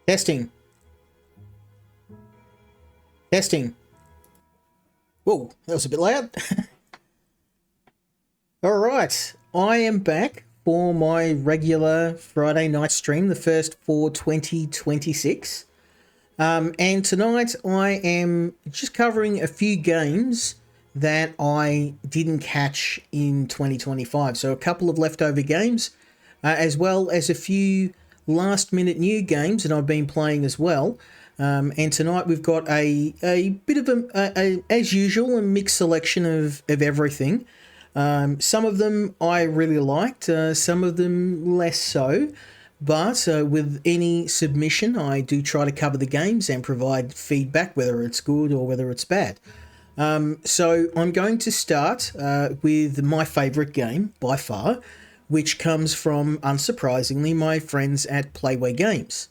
Testing. Testing. Whoa, that was a bit loud. All right, I am back for my regular Friday night stream, the first for 2026. And tonight I am just covering a few games that I didn't catch in 2025. So a couple of leftover games, as well as a few last minute new games that I've been playing as well. And tonight we've got a bit of as usual, a mixed selection of everything. Some of them I really liked, some of them less so. But with any submission, I do try to cover the games and provide feedback, whether it's good or whether it's bad. So I'm going to start with my favourite game by far, which comes from, unsurprisingly, my friends at Playway Games.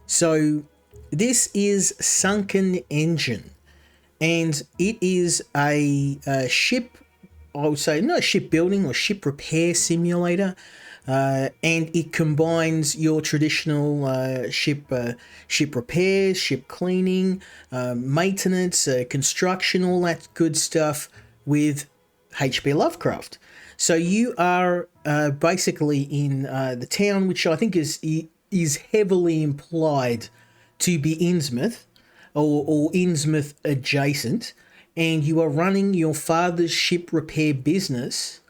So this is Sunken Engine, and it is a ship, I would say, not shipbuilding or ship repair simulator. And it combines your traditional ship repairs, ship cleaning, maintenance, construction, all that good stuff with H.P. Lovecraft. So you are basically in the town, which I think is heavily implied to be Innsmouth or Innsmouth adjacent, and you are running your father's ship repair business.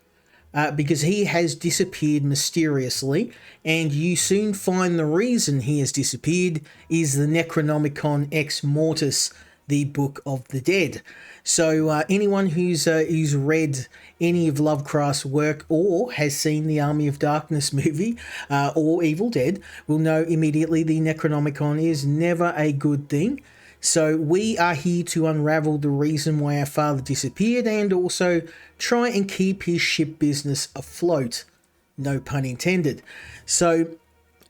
Because he has disappeared mysteriously, and you soon find the reason he has disappeared is the Necronomicon Ex Mortis, the Book of the Dead. So anyone who's read any of Lovecraft's work or has seen the Army of Darkness movie or Evil Dead will know immediately the Necronomicon is never a good thing. So we are here to unravel the reason why our father disappeared and also try and keep his ship business afloat. No pun intended. So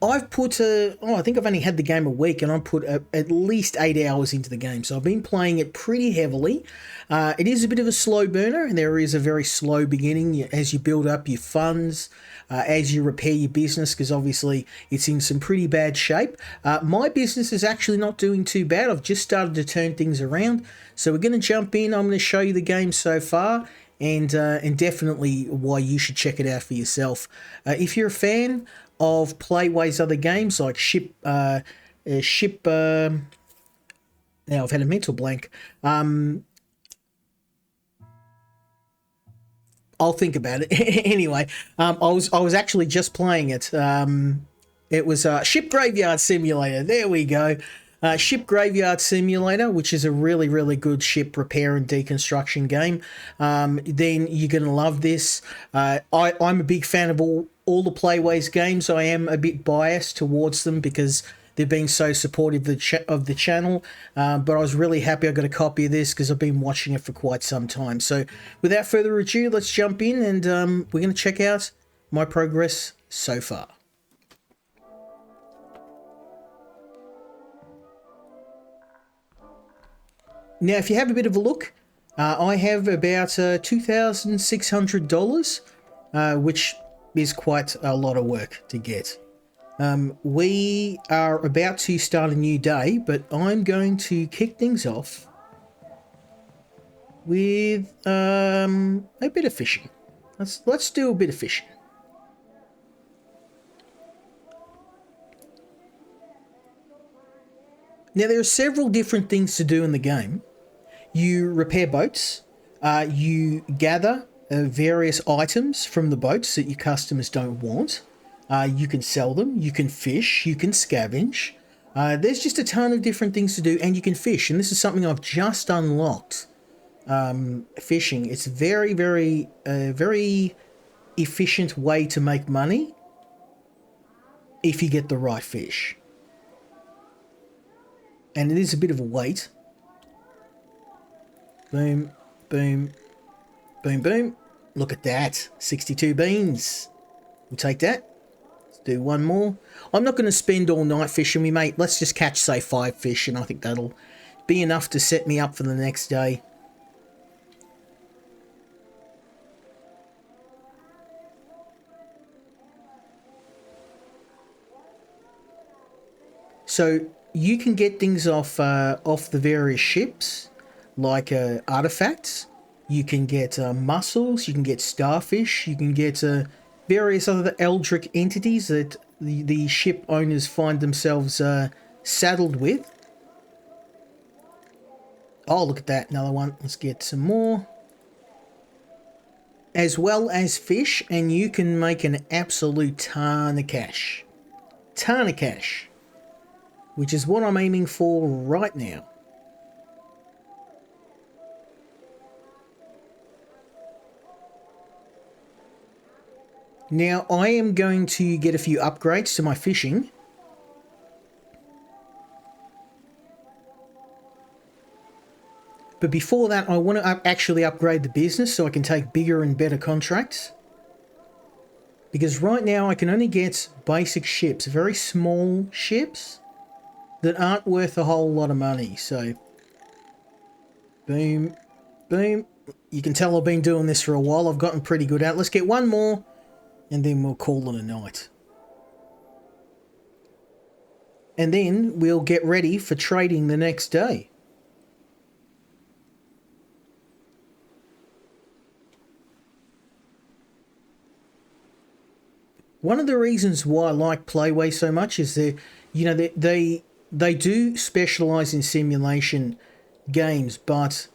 I've put I think I've only had the game a week, and I've put at least 8 hours into the game. So I've been playing it pretty heavily. It is a bit of a slow burner, and there is a very slow beginning as you build up your funds, as you repair your business, because obviously it's in some pretty bad shape. My business is actually not doing too bad. I've just started to turn things around. So we're going to jump in. I'm going to show you the game so far, and definitely why you should check it out for yourself. If you're a fan of Playway's other games like now I've had a mental blank. I'll think about it. Anyway, I was actually just playing it. It was Ship Graveyard Simulator. There we go. Ship Graveyard Simulator, which is a really, really good ship repair and deconstruction game. Then you're going to love this. I'm a big fan of all the Playways games. I am a bit biased towards them because they've been so supportive of the channel. But I was really happy I got a copy of this because I've been watching it for quite some time. So without further ado, let's jump in and we're going to check out my progress so far. Now, if you have a bit of a look, I have about $2,600, which is quite a lot of work to get. We are about to start a new day, but I'm going to kick things off with a bit of fishing. Let's do a bit of fishing. Now, there are several different things to do in the game. You repair boats, you gather various items from the boats that your customers don't want. You can sell them, you can fish, you can scavenge. There's just a ton of different things to do, and you can fish. And this is something I've just unlocked. Fishing. It's a very, very, very efficient way to make money if you get the right fish. And it is a bit of a wait. Boom, boom, boom, boom. Look at that. 62 beans. We'll take that. Let's do one more. I'm not going to spend all night fishing, me mate. Let's just catch, say, 5 fish, and I think that'll be enough to set me up for the next day. So you can get things off the various ships, like artifacts. You can get mussels. You can get starfish. You can get various other eldritch entities that the ship owners find themselves saddled with. Oh, look at that, another one. Let's get some more. As well as fish, and you can make an absolute ton of cash. Ton of cash. Which is what I'm aiming for right now. Now, I am going to get a few upgrades to my fishing. But before that, I want to actually upgrade the business so I can take bigger and better contracts. Because right now I can only get basic ships, very small ships that aren't worth a whole lot of money. So, boom, boom. You can tell I've been doing this for a while. I've gotten pretty good at it. Let's get one more and then we'll call it a night. And then we'll get ready for trading the next day. One of the reasons why I like Playway so much is they do specialize in simulation games, but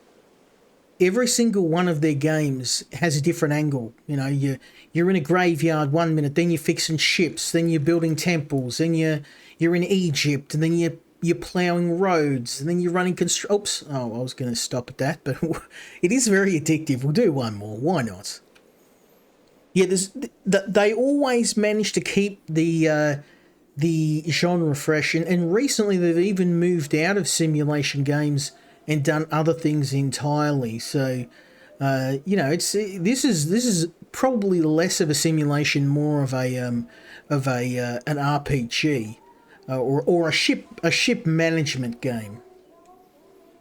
every single one of their games has a different angle. You know, you're in a graveyard 1 minute, then you're fixing ships, then you're building temples, then you're in Egypt, and then you're ploughing roads, and then you're running Oops! Oh, I was going to stop at that, but it is very addictive. We'll do one more. Why not? Yeah, they always manage to keep the genre fresh, and recently they've even moved out of simulation games and done other things entirely. So, this is probably less of a simulation, more of an RPG, or a ship management game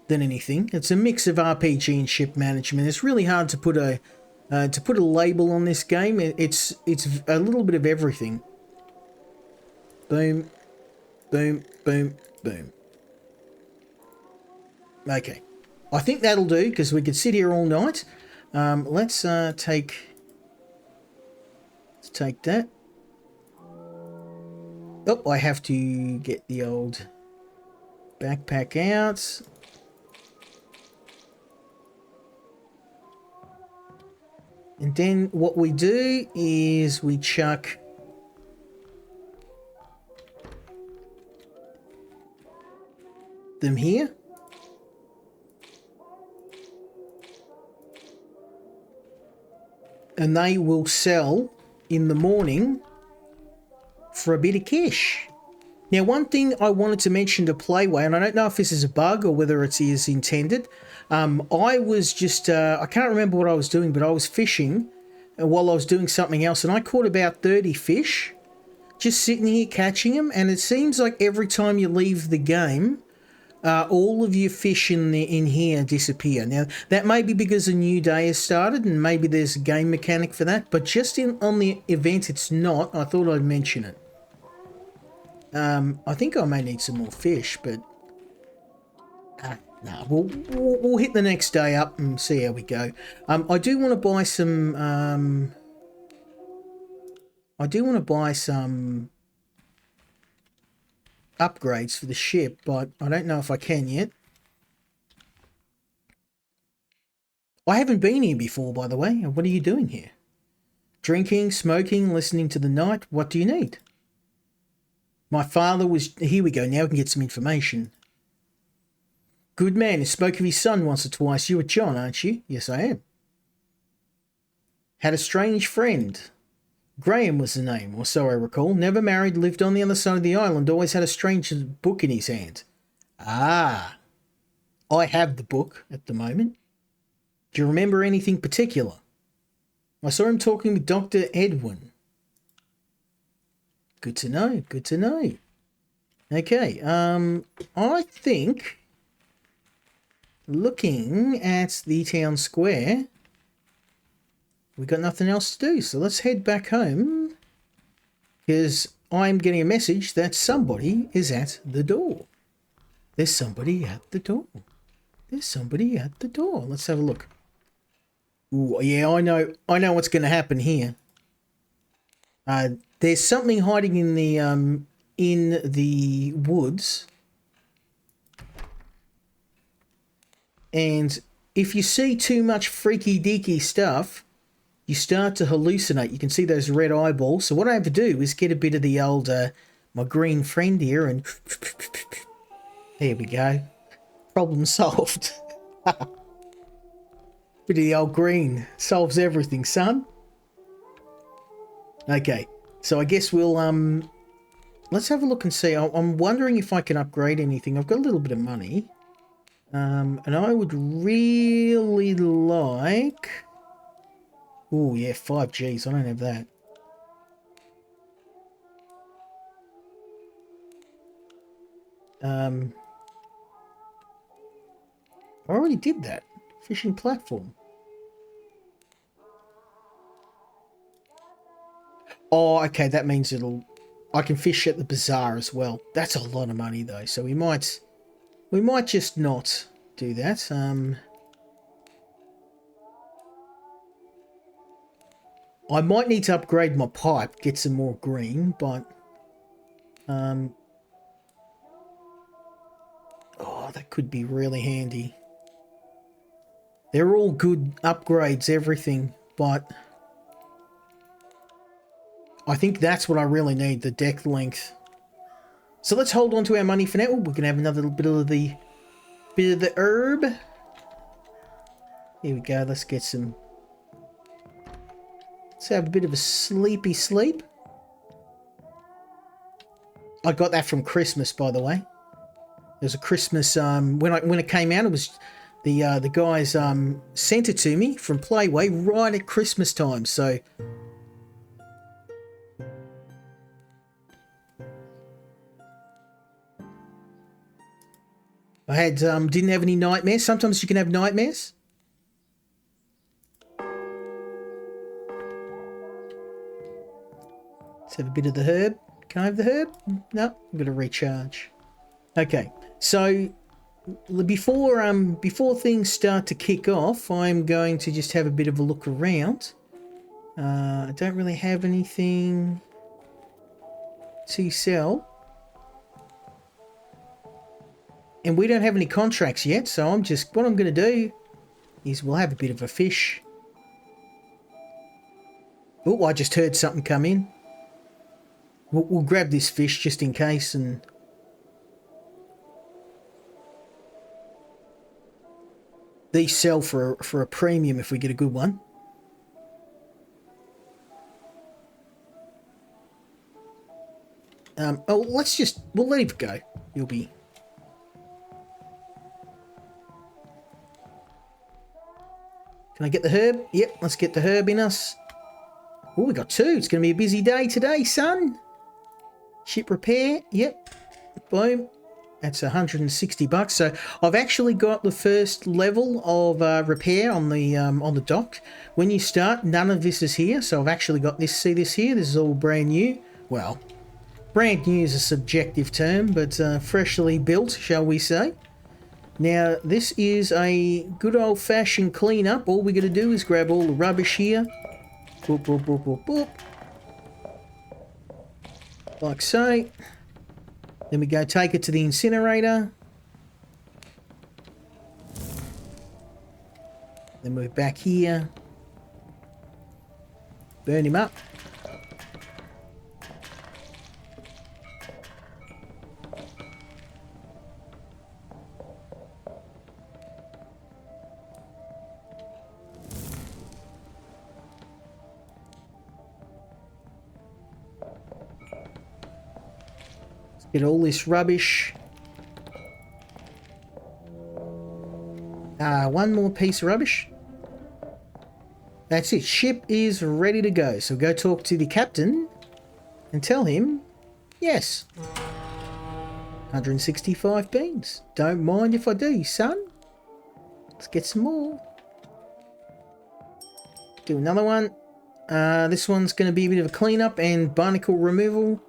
than anything. It's a mix of RPG and ship management. It's really hard to put a label on this game. It's a little bit of everything. Boom, boom, boom, boom. Okay, I think that'll do because we could sit here all night. Let's take that. Oh, I have to get the old backpack out. And then what we do is we chuck them here. And they will sell in the morning for a bit of cash. Now, one thing I wanted to mention to Playway, and I don't know if this is a bug or whether it is intended, I was just, I can't remember what I was doing, but I was fishing while I was doing something else, and I caught about 30 fish, just sitting here catching them, and it seems like every time you leave the game, all of your fish in here disappear. Now, that may be because a new day has started, and maybe there's a game mechanic for that, but just on the event it's not. I thought I'd mention it. I think I may need some more fish, but nah, we'll hit the next day up and see how we go. I do want to buy some. Upgrades for the ship, but I don't know if I can yet. I haven't been here before, by the way. What are you doing here? Drinking, smoking, listening to the night. What do you need? My father was... Here we go. Now we can get some information. Good man. He spoke of his son once or twice. You are John, aren't you? Yes, I am. Had a strange friend. Graham was the name, or so I recall. Never married, lived on the other side of the island, always had a strange book in his hand. Ah. I have the book at the moment. Do you remember anything particular? I saw him talking with Dr. Edwin. Good to know, good to know. Okay, I think, looking at the town square, we got nothing else to do, so let's head back home, because I'm getting a message that somebody is at the door. There's somebody at the door. There's somebody at the door. Let's have a look. Ooh, yeah, I know what's going to happen here. There's something hiding in the woods. And if you see too much freaky deaky stuff, you start to hallucinate. You can see those red eyeballs. So what I have to do is get a bit of the old, my green friend here, and there we go. Problem solved. Bit of the old green solves everything, son. Okay, so I guess we'll let's have a look and see. I'm wondering if I can upgrade anything. I've got a little bit of money, and I would really like. Oh yeah, 5Gs. I don't have that. I already did that. Fishing platform. Oh, okay, that means I can fish at the bazaar as well. That's a lot of money though, so we might just not do that. I might need to upgrade my pipe, get some more green, but oh, that could be really handy. They're all good upgrades, everything, but I think that's what I really need, the deck length. So let's hold on to our money for now. We can have another bit of the herb. Here we go. Let's get some. Let's have a bit of a sleepy sleep. I got that from Christmas, by the way. There's a Christmas when it came out. It was the guys sent it to me from Playway right at Christmas time. So. I had didn't have any nightmares. Sometimes you can have nightmares. Let's have a bit of the herb. Can I have the herb? No, I'm going to recharge. Okay, so before things start to kick off, I'm going to just have a bit of a look around. I don't really have anything to sell. And we don't have any contracts yet, so what I'm going to do is we'll have a bit of a fish. Oh, I just heard something come in. We'll grab this fish just in case, and these sell for a premium if we get a good one. We'll let it go. You'll be. Can I get the herb? Yep, let's get the herb in us. Oh, we got two. It's going to be a busy day today, son. Ship repair. Yep. Boom. That's $160. So I've actually got the first level of repair on the dock. When you start, none of this is here. So I've actually got this. See this here? This is all brand new. Well, brand new is a subjective term, but freshly built, shall we say. Now, this is a good old-fashioned clean-up. All we got to do is grab all the rubbish here. Boop, boop, boop, boop, boop. Like so. Then we go take it to the incinerator. Then we're back here. Burn him up. Get all this rubbish. One more piece of rubbish. That's it. Ship is ready to go. So go talk to the captain and tell him, yes. 165 beans. Don't mind if I do, son. Let's get some more. Do another one. This one's going to be a bit of a cleanup and barnacle removal.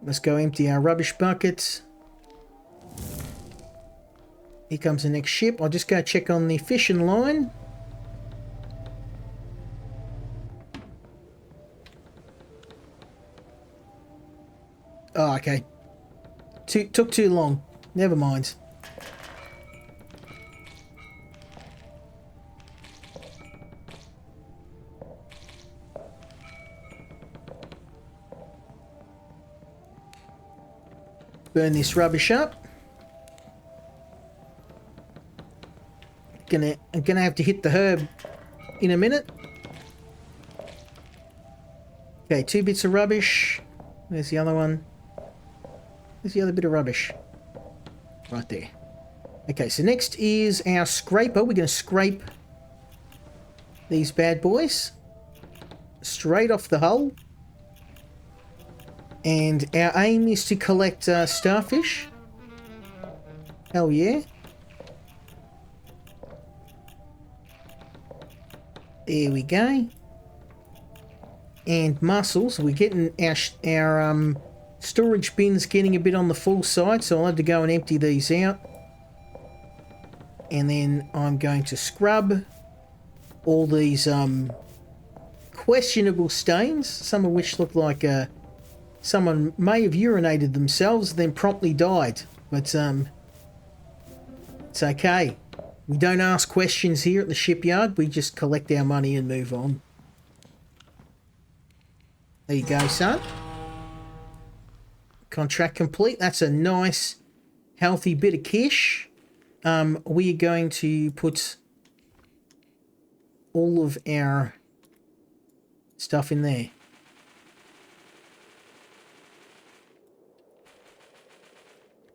Let's go empty our rubbish buckets. Here comes the next ship. I'll just go check on the fishing line. Oh, okay. Took too long. Never mind. Burn this rubbish up. I'm gonna have to hit the herb in a minute. Okay, 2 bits of rubbish. There's the other one. There's the other bit of rubbish. Right there. Okay, so next is our scraper. We're gonna scrape these bad boys straight off the hull. And our aim is to collect starfish. Hell yeah. There we go. And mussels. We're getting our storage bin's getting a bit on the full side, so I'll have to go and empty these out. And then I'm going to scrub all these questionable stains, some of which look like someone may have urinated themselves, then promptly died. But it's okay. We don't ask questions here at the shipyard. We just collect our money and move on. There you go, son. Contract complete. That's a nice, healthy bit of cash. We're going to put all of our stuff in there.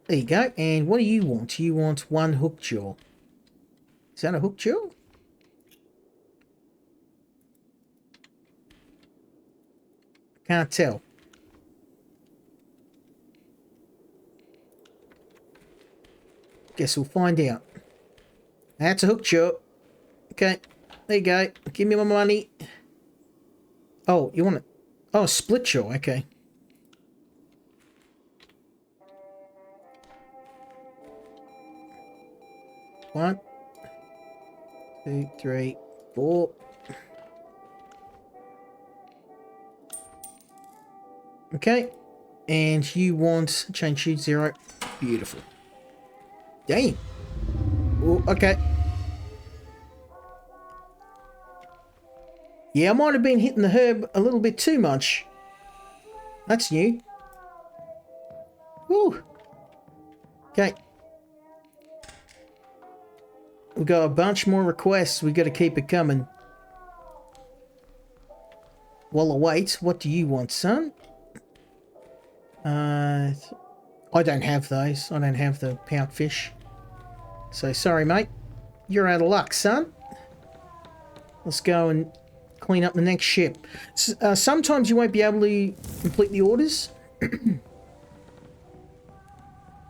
There you go. And what do you want? You want 1 hook jaw. Is that a hook jaw? Can't tell. Guess we'll find out. That's a hook jaw. Okay. There you go. Give me my money. Oh, you want it? Oh, split jaw. Okay. One, 2, 3, 4. Okay. And you want chain shoot 0. Beautiful. Damn. Ooh, okay. Yeah, I might have been hitting the herb a little bit too much. That's new. Woo. Okay. We've got a bunch more requests. We've got to keep it coming. While I wait, what do you want, son? I don't have those. I don't have the pout fish. So sorry, mate. You're out of luck, son. Let's go and clean up the next ship. Sometimes you won't be able to complete the orders.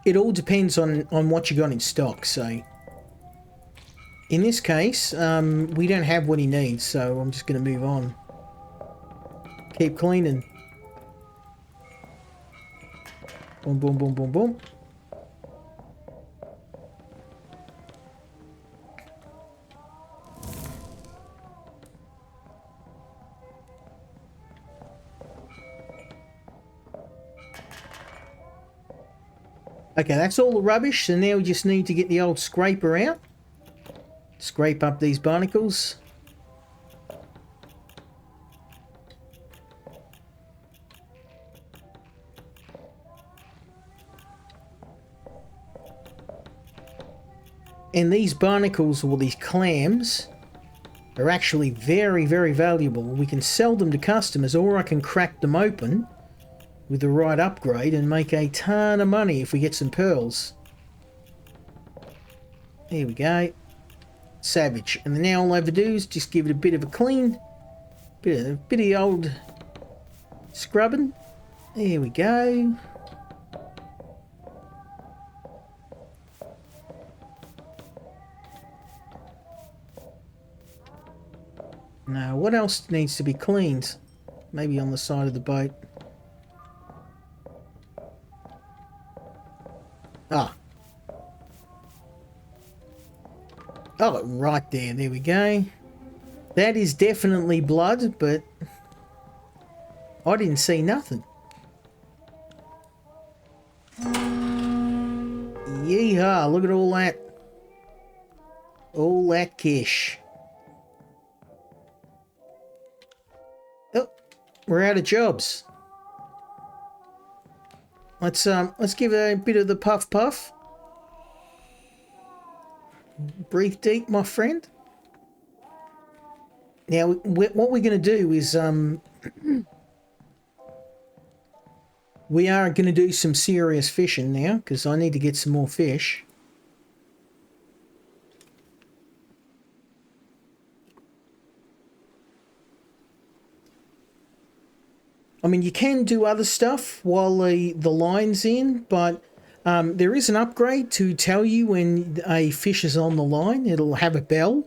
It all depends on what you got in stock, so... In this case, we don't have what he needs, so I'm just going to move on. Keep cleaning. Boom, boom, boom, boom, boom. Okay, that's all the rubbish, so now we just need to get the old scraper out. Scrape up these barnacles. And these barnacles, or these clams, are actually very, very valuable. We can sell them to customers, or I can crack them open with the right upgrade and make a ton of money if we get some pearls. There we go. Savage. And then now all I have to do is just give it a bit of a clean, bit of the old scrubbing. There we go. Now, what else needs to be cleaned? Maybe on the side of the boat. Ah. Oh, right there. There we go. That is definitely blood, but I didn't see nothing. Yeehaw, look at all that. All that cash. Oh, we're out of jobs. Let's give a bit of the puff puff. Breathe deep, my friend. Now, what we're going to do is we are going to do some serious fishing now because I need to get some more fish. I mean, you can do other stuff while the line's in, but there is an upgrade to tell you when a fish is on the line. It'll have a bell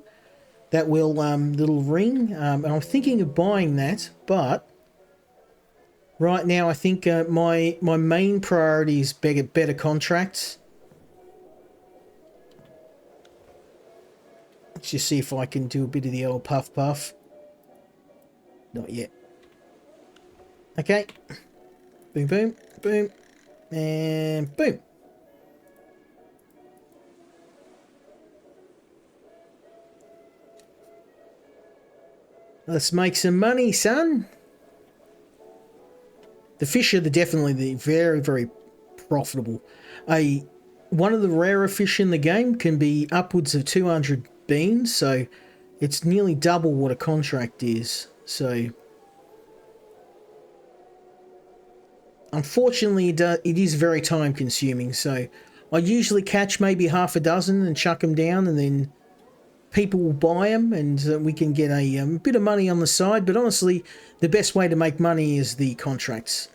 that will that'll ring. And I'm thinking of buying that, but right now I think my main priority is better contracts. Let's just see if I can do a bit of the old puff puff. Not yet. Okay. Boom, boom, boom, and boom. Let's make some money, son. The fish are definitely very, very profitable. One of the rarer fish in the game can be upwards of 200 beans, so it's nearly double what a contract is. So unfortunately, it is very time consuming. So I usually catch maybe half a dozen and chuck them down, and then people will buy them, and we can get a bit of money on the side. But honestly, the best way to make money is the contracts.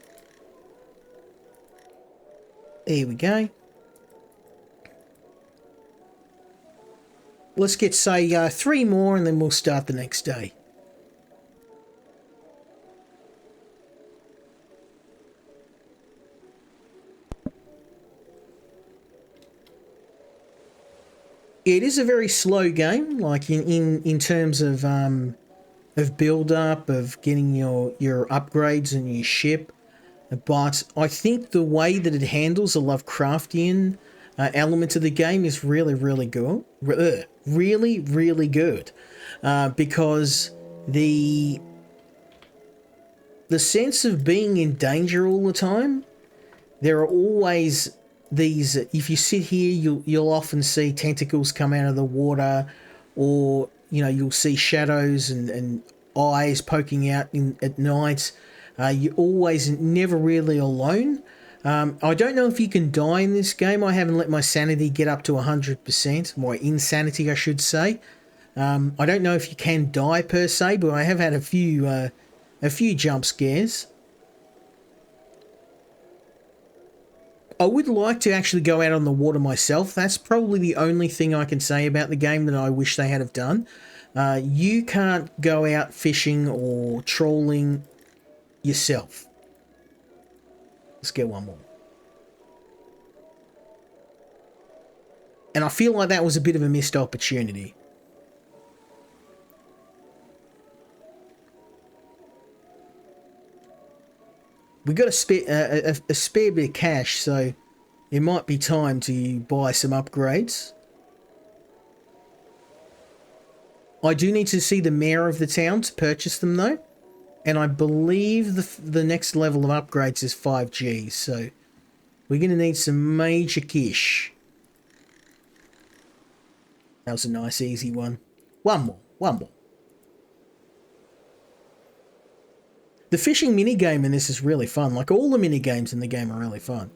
There we go. Let's get, say, 3 more, and then we'll start the next day. It is a very slow game, like in terms of build up, of getting your upgrades and your ship. But I think the way that it handles the Lovecraftian element of the game is really, really good. Really, really good. Because the sense of being in danger all the time, there are always these, if you sit here, you'll often see tentacles come out of the water, or you'll see shadows and eyes poking out at night. You're always never really alone. I don't know if you can die in this game. I haven't let my sanity get up to 100%, my insanity I should say. I don't know if you can die per se, but I have had a few jump scares. I would like to actually go out on the water myself. That's probably the only thing I can say about the game that I wish they had have done. You can't go out fishing or trolling yourself. Let's get one more. And I feel like that was a bit of a missed opportunity. We got a spare bit of cash, so it might be time to buy some upgrades. I do need to see the mayor of the town to purchase them though, and I believe the next level of upgrades is 5G, so we're going to need some major cash. That was a nice easy one. One more. The fishing minigame in this is really fun. Like, all the minigames in the game are really fun.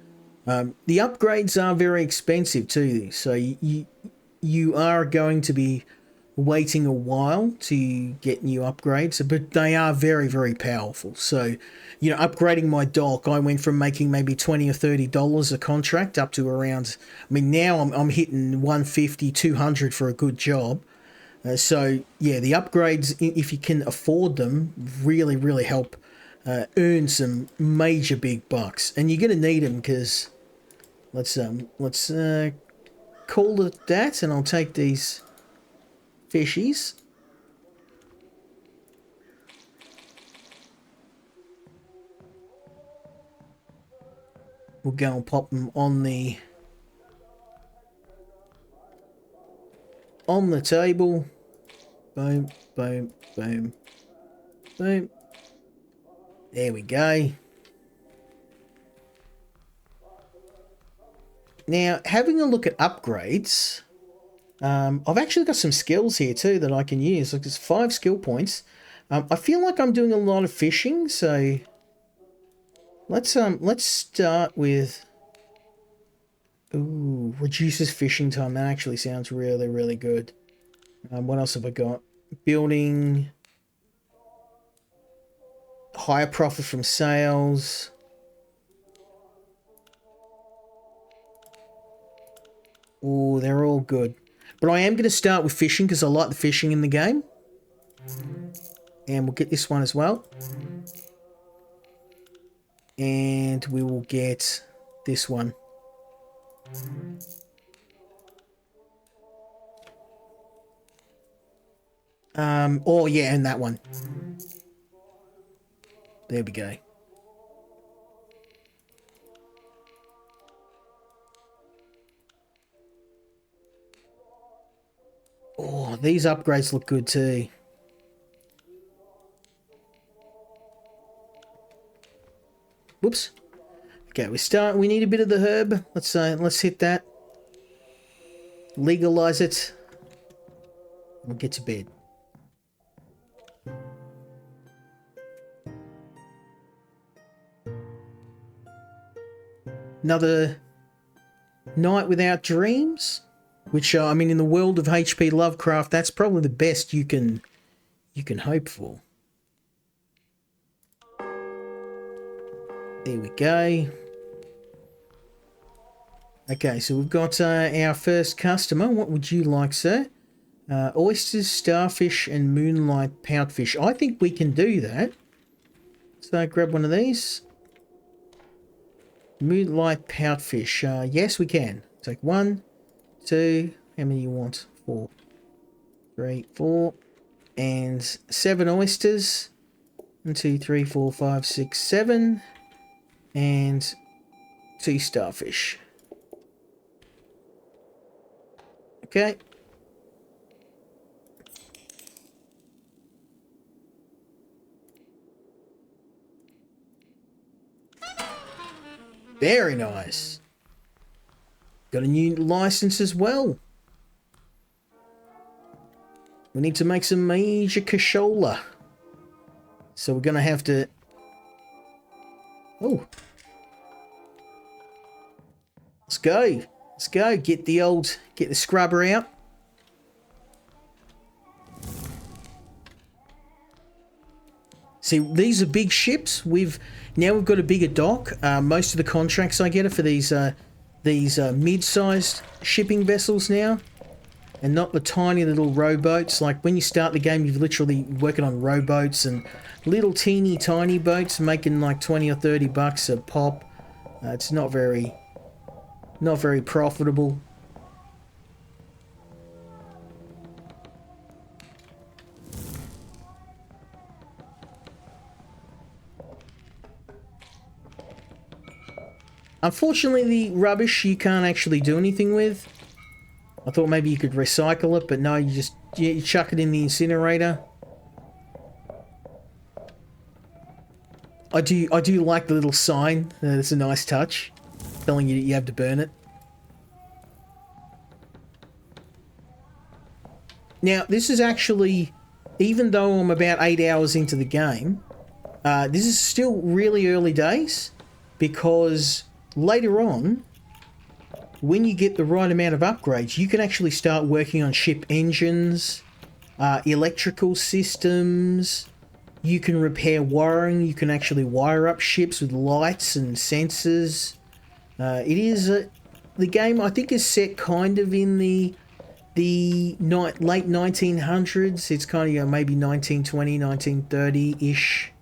The upgrades are very expensive too, so you are going to be waiting a while to get new upgrades, but they are very, very powerful. So, upgrading my dock, I went from making maybe $20 or $30 a contract up to around, I mean, now I'm hitting 150, 200 for a good job. So, yeah, the upgrades, if you can afford them, really, really help earn some major big bucks. And you're going to need them because Let's call it that, and I'll take these fishies. We'll go and pop them on the table. Boom, boom, boom, boom. There we go. Now, having a look at upgrades, I've actually got some skills here too that I can use. Like, there's 5 skill points. I feel like I'm doing a lot of fishing, so let's start with. Ooh, reduces fishing time. That actually sounds really, really good. What else have I got? Building. Higher profit from sales. Oh, they're all good. But I am going to start with fishing because I like the fishing in the game. And we'll get this one as well. And we will get this one. Oh, yeah, and that one. There we go. Oh, these upgrades look good too. Whoops. Okay, we need a bit of the herb. Let's hit that. Legalize it. We'll get to bed. Another night without dreams, which I mean, in the world of H.P. Lovecraft, that's probably the best you can hope for. There we go. Okay, so we've got our first customer. What would you like, sir? Oysters, starfish, and moonlight poutfish. I think we can do that. So grab one of these. Moonlight poutfish. Yes, we can. Take 1, 2. How many you want? 4, 3, 4, and 7 oysters. 1, 2, 3, 4, 5, 6, 7, and 2 starfish. Okay. Very nice. Got a new license as well. We need to make some major cashola. So we're going to have to... Oh. Let's go. Let's go. Get the scrubber out. See, these are big ships. We've got a bigger dock. Most of the contracts I get are for these mid-sized shipping vessels now, and not the tiny little rowboats. Like when you start the game, you're literally working on rowboats and little teeny tiny boats making like 20 or 30 bucks a pop. It's not very profitable. Unfortunately, the rubbish you can't actually do anything with. I thought maybe you could recycle it, but no, you chuck it in the incinerator. I do like the little sign. It's a nice touch, telling you that you have to burn it. Now, this is actually, even though I'm about 8 hours into the game, this is still really early days, because later on, when you get the right amount of upgrades, you can actually start working on ship engines, electrical systems. You can repair wiring. You can actually wire up ships with lights and sensors. The game, I think, is set kind of in the late 1900s. It's kind of maybe 1920, 1930-ish.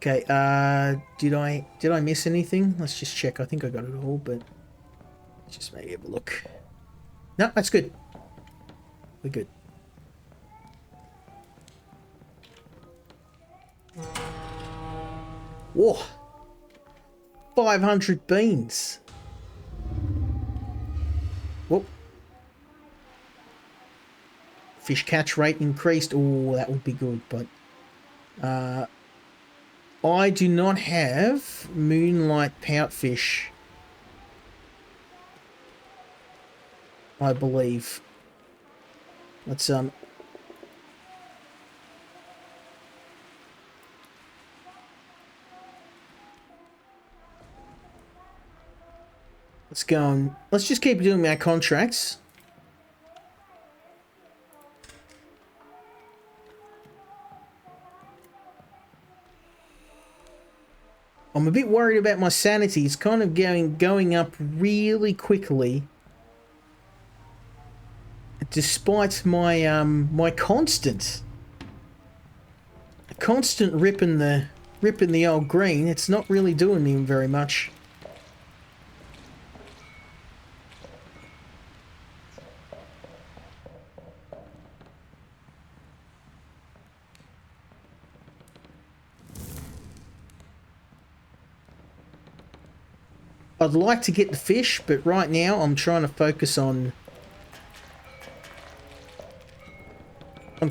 Okay, did I miss anything? Let's just check. I think I got it all, but let's just maybe have a look. No, that's good. We're good. Whoa. 500 beans. Whoop. Fish catch rate increased. Oh, that would be good, but I do not have moonlight poutfish, I believe. Let's go and let's just keep doing our contracts. I'm a bit worried about my sanity. It's kind of going up really quickly, despite my my constant ripping the old green. It's not really doing me very much. I'd like to get the fish, but right now I'm trying to focus on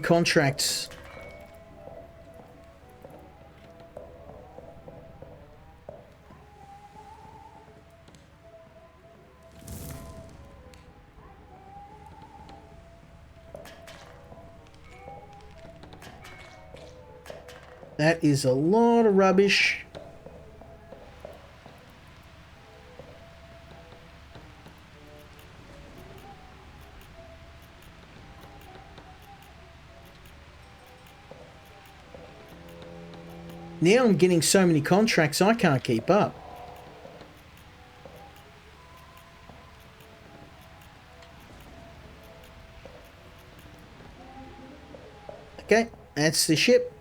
contracts. That is a lot of rubbish. Now I'm getting so many contracts I can't keep up. Okay, that's the ship.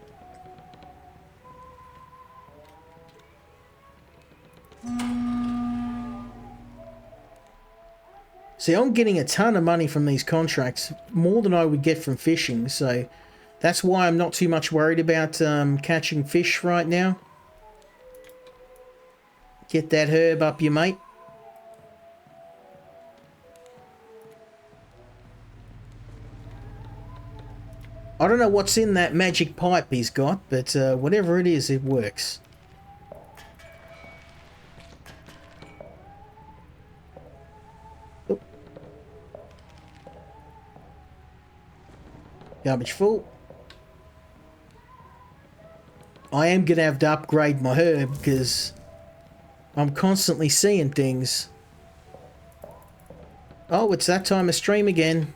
See, I'm getting a ton of money from these contracts, more than I would get from fishing, so that's why I'm not too much worried about catching fish right now. Get that herb up you, mate. I don't know what's in that magic pipe he's got, but whatever it is, it works. Oop. Garbage full. I am going to have to upgrade my herb because I'm constantly seeing things. Oh, it's that time of stream again.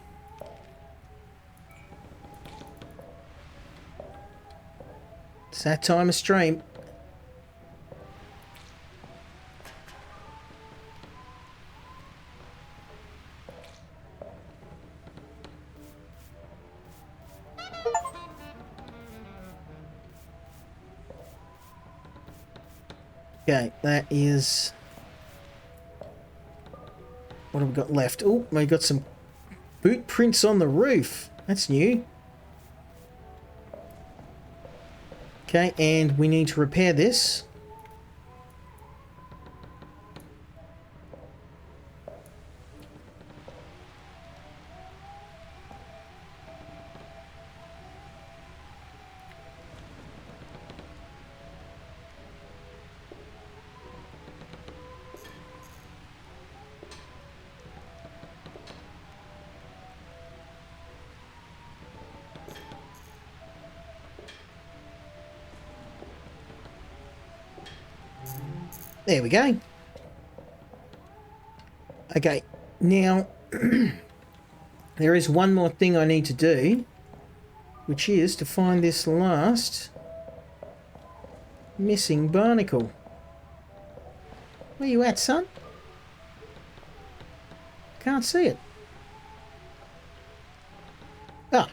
It's that time of stream. Okay, that is... What have we got left? Oh, we got some boot prints on the roof. That's new. Okay, and we need to repair this. There we go. Okay, now there is one more thing I need to do, which is to find this last missing barnacle. Where you at, son? Can't see it. Ah.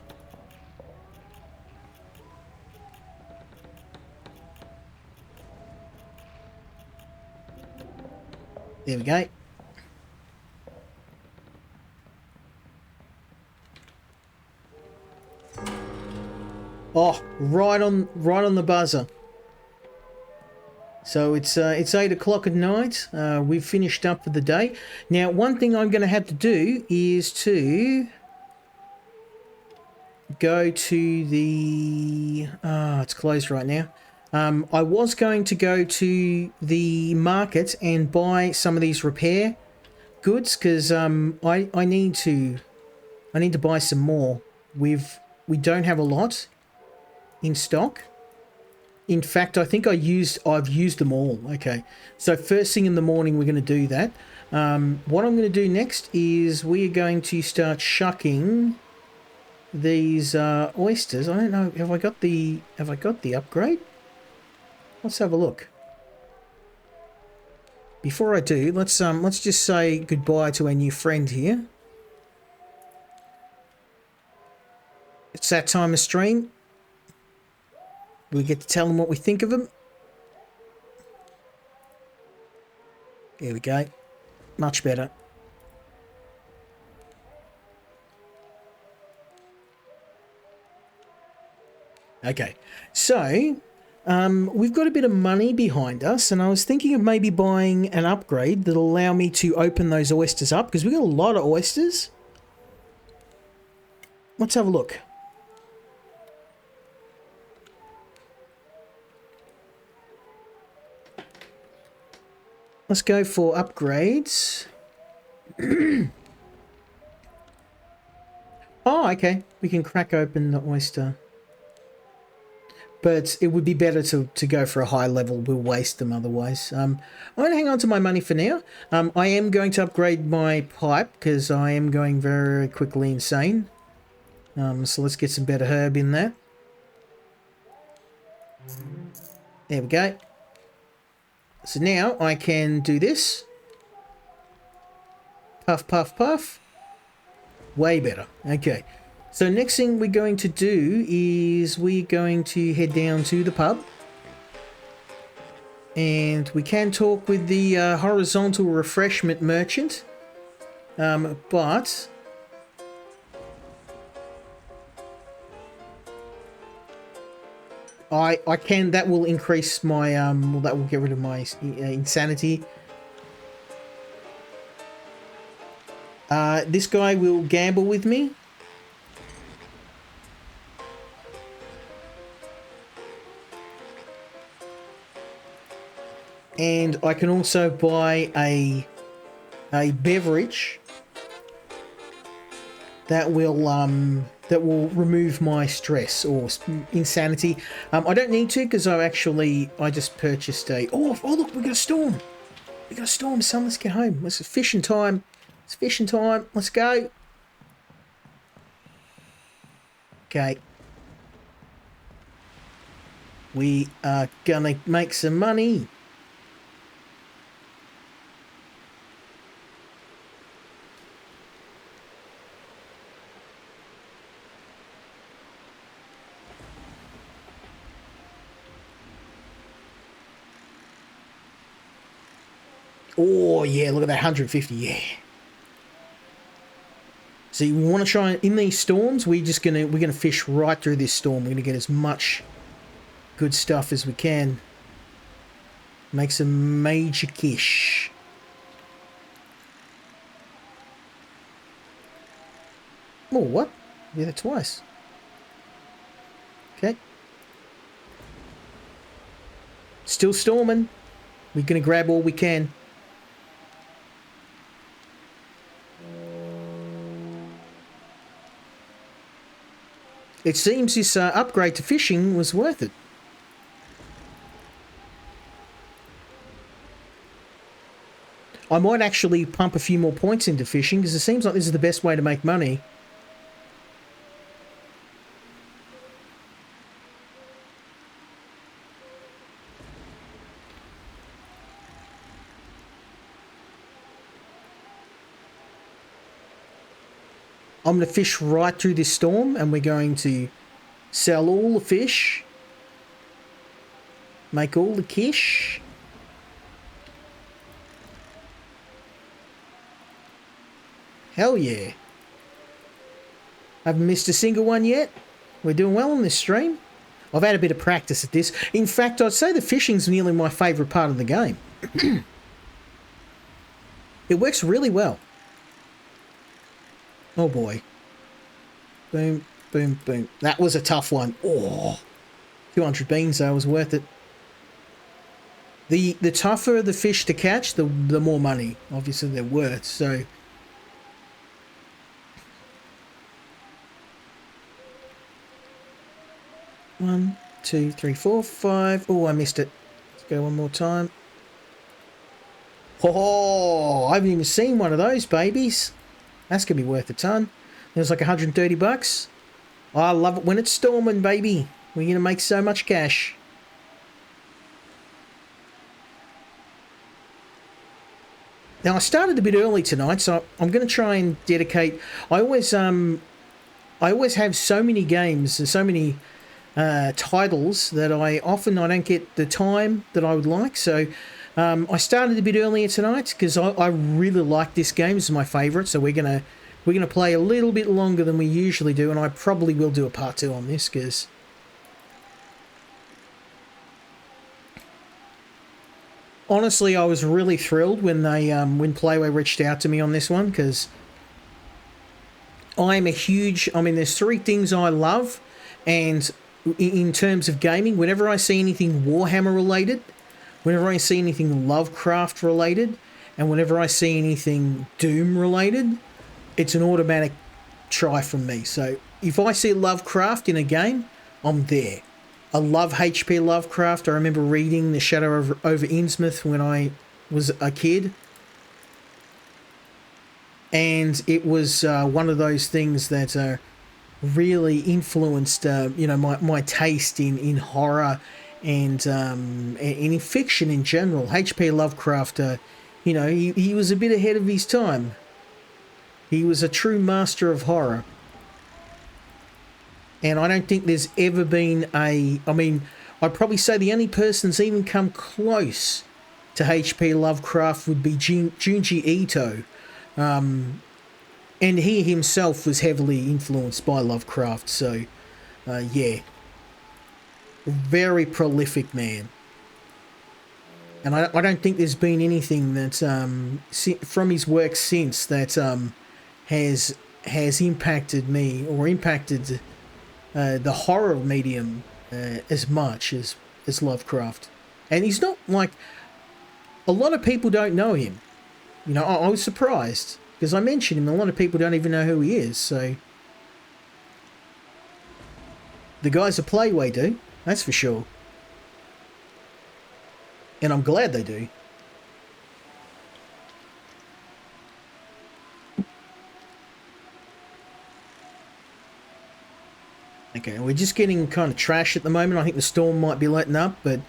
There we go. Oh, right on the buzzer. So it's 8 o'clock at night. We've finished up for the day. Now, one thing I'm going to have to do is to go to the... it's closed right now. I was going to go to the market and buy some of these repair goods because I need to buy some more. We don't have a lot in stock. In fact, I think I've used them all. Okay, so first thing in the morning we're going to do that. What I'm going to do next is we are going to start shucking these oysters. I don't know, have I got the upgrade? Let's have a look. Before I do, let's just say goodbye to our new friend here. It's that time of stream. We get to tell them what we think of them. There we go. Much better. Okay, so we've got a bit of money behind us, and I was thinking of maybe buying an upgrade that'll allow me to open those oysters up, because we've got a lot of oysters. Let's have a look. Let's go for upgrades. Oh, okay. We can crack open the oyster. But it would be better to go for a high level. We'll waste them otherwise. I'm going to hang on to my money for now. I am going to upgrade my pipe because I am going very quickly insane. So let's get some better herb in there. There we go. So now I can do this. Puff, puff, puff. Way better. Okay. So next thing we're going to do is we're going to head down to the pub. And we can talk with the horizontal refreshment merchant. But... I can, that will increase my, well, that will get rid of my insanity. This guy will gamble with me. And I can also buy a beverage that will remove my stress or insanity. I don't need to because I just purchased a... Oh, look, we got a storm. We got a storm, son. Let's get home. It's fishing time. It's fishing time. Let's go. Okay. We are gonna make some money. Oh yeah, look at that 150. Yeah. So you want to try in these storms? We're gonna fish right through this storm. We're gonna get as much good stuff as we can. Make some major cash. Oh, what? Yeah, that twice. Okay. Still storming. We're gonna grab all we can. It seems this upgrade to fishing was worth it. I might actually pump a few more points into fishing because it seems like this is the best way to make money. I'm going to fish right through this storm and we're going to sell all the fish, make all the cash. Hell yeah. Haven't missed a single one yet. We're doing well on this stream. I've had a bit of practice at this. In fact, I'd say the fishing's nearly my favourite part of the game. It works really well. Oh boy. Boom, boom, boom. That was a tough one. Oh, 200 beans though was worth it. The tougher the fish to catch, the more money obviously they're worth. So one, two, three, four, five. Oh, I missed it. Let's go one more time. Oh, I haven't even seen one of those babies. That's gonna be worth a ton. There's like 130 bucks. I love it when it's storming, baby. We're gonna make so much cash. Now I started a bit early tonight, so I'm going to try and dedicate. I always have so many games and so many titles that I don't get the time that I would like. So I started a bit earlier tonight because I really like this game. This is my favourite. So we're gonna play a little bit longer than we usually do, and I probably will do a part 2 on this because. Honestly, I was really thrilled when when Playway reached out to me on this one because I'm a huge. I mean, there's 3 things I love, and in terms of gaming, whenever I see anything Warhammer related, whenever I see anything Lovecraft related, and whenever I see anything Doom related, it's an automatic try from me. So if I see Lovecraft in a game, I'm there. I love H.P. Lovecraft. I remember reading The Shadow over Innsmouth when I was a kid. And it was one of those things that really influenced my taste in horror and in fiction in general. H.P. Lovecraft, he was a bit ahead of his time. He was a true master of horror. And I don't think there's ever been I'd probably say the only person that's even come close to H.P. Lovecraft would be Junji Ito. And he himself was heavily influenced by Lovecraft. So, yeah. Very prolific man. And I don't think there's been anything that, from his work since that has impacted me or impacted the horror medium as much as Lovecraft. And he's not like... A lot of people don't know him. You know, I was surprised because I mentioned him. A lot of people don't even know who he is. So the guys at Playway do, that's for sure. And I'm glad they do. Okay, we're just getting kind of trash at the moment. I think the storm might be letting up, but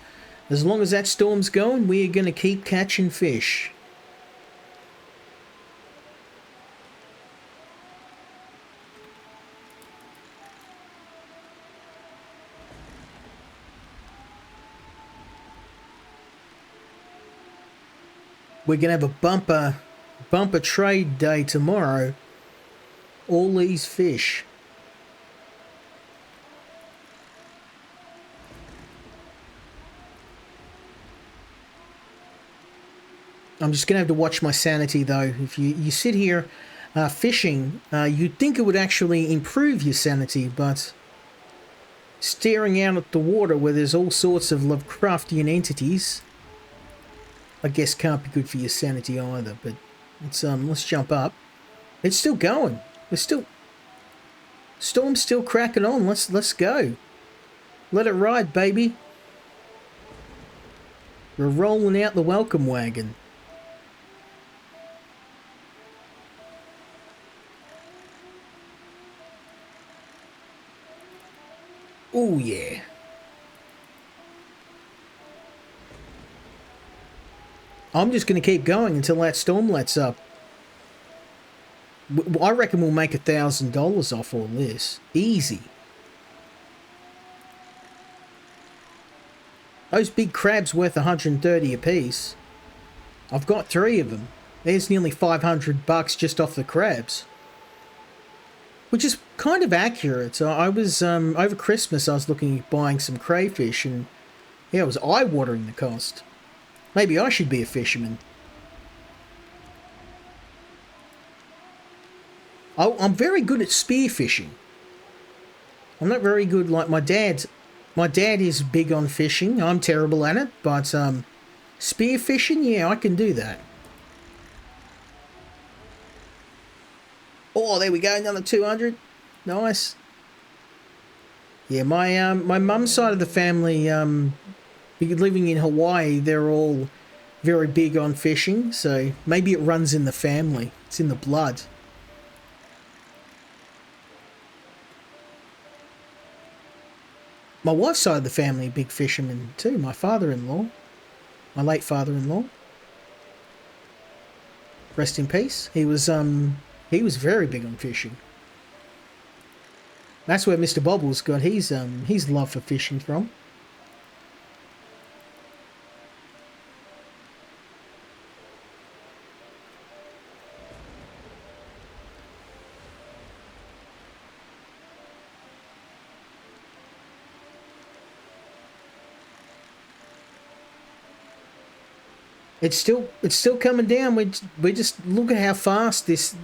as long as that storm's going, we are going to keep catching fish. We're going to have a bumper trade day tomorrow. All these fish. I'm just going to have to watch my sanity, though. If you sit here fishing, you'd think it would actually improve your sanity, but staring out at the water where there's all sorts of Lovecraftian entities, I guess can't be good for your sanity either. But let's jump up. It's still going. Storm's still cracking on. Let's go. Let it ride, baby. We're rolling out the welcome wagon. Oh, yeah. I'm just going to keep going until that storm lets up. I reckon we'll make $1,000 off all this. Easy. Those big crabs worth 130 apiece. I've got 3 of them. There's nearly 500 bucks just off the crabs, which is kind of accurate. So I was over Christmas. I was looking at buying some crayfish, and yeah, it was eye-watering the cost. Maybe I should be a fisherman. I'm very good at spearfishing. I'm not very good like my dad. My dad is big on fishing. I'm terrible at it, but spearfishing, yeah, I can do that. Oh, there we go, another 200. Nice. Yeah, my mum's side of the family, living in Hawaii, they're all very big on fishing, so maybe it runs in the family. It's in the blood. My wife's side of the family, big fishermen too. My father-in-law, my late father-in-law, rest in peace. He was very big on fishing. That's where Mr. Bobbles got his love for fishing from. It's still coming down. We just look at how fast these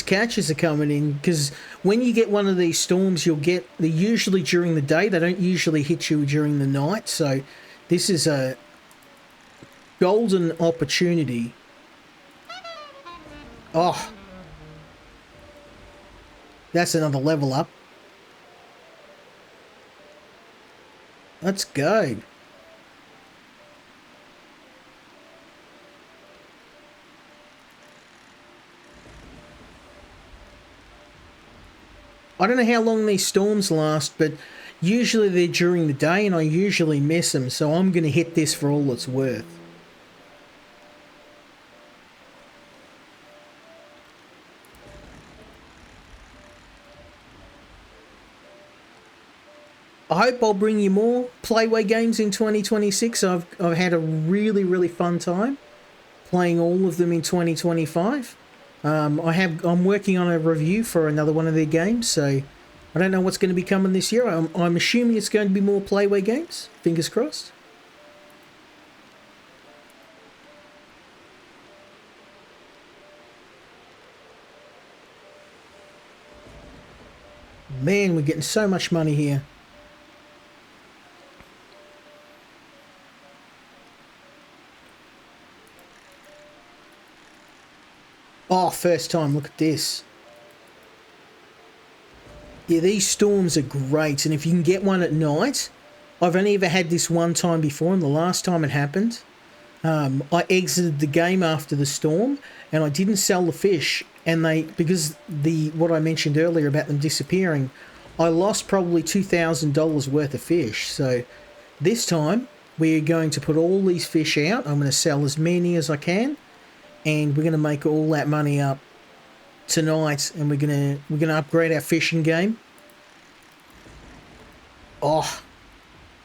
catches are coming in, because when you get one of these storms, they're usually during the day. They don't usually hit you during the night. So this is a golden opportunity. Oh, that's another level up. Let's go. I don't know how long these storms last, but usually they're during the day and I usually miss them, so I'm going to hit this for all it's worth. I hope I'll bring you more Playway games in 2026. I've had a really, really fun time playing all of them in 2025. I'm working on a review for another one of their games, so I don't know what's going to be coming this year. I'm assuming it's going to be more Playway games. Fingers crossed. Man, we're getting so much money here. Oh, first time, look at this. Yeah, these storms are great, and if you can get one at night, I've only ever had this one time before, and the last time it happened, I exited the game after the storm, and I didn't sell the fish, and because what I mentioned earlier about them disappearing, I lost probably $2,000 worth of fish. So this time, we're going to put all these fish out. I'm going to sell as many as I can, and we're going to make all that money up tonight, and we're gonna upgrade our fishing game. Oh,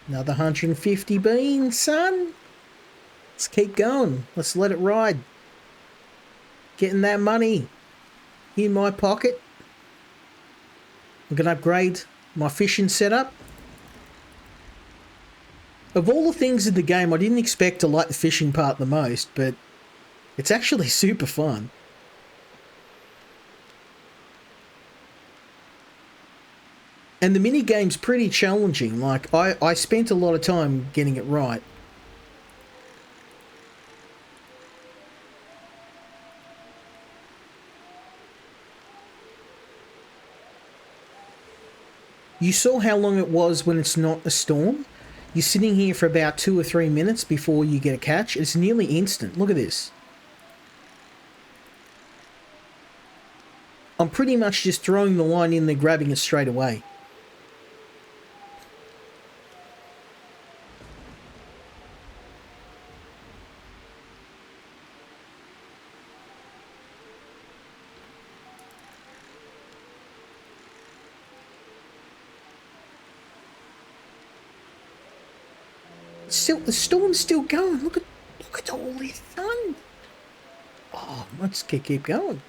another 150 beans, son. Let's keep going. Let's let it ride. Getting that money in my pocket. I'm gonna upgrade my fishing setup. Of all the things in the game, I didn't expect to like the fishing part the most, but it's actually super fun. And the mini game's pretty challenging. Like, I spent a lot of time getting it right. You saw how long it was when it's not a storm? You're sitting here for about 2 or 3 minutes before you get a catch. It's nearly instant. Look at this. I'm pretty much just throwing the line in there, grabbing it straight away. The storm's still going. Look at Look at all this sun. Oh, let's keep going.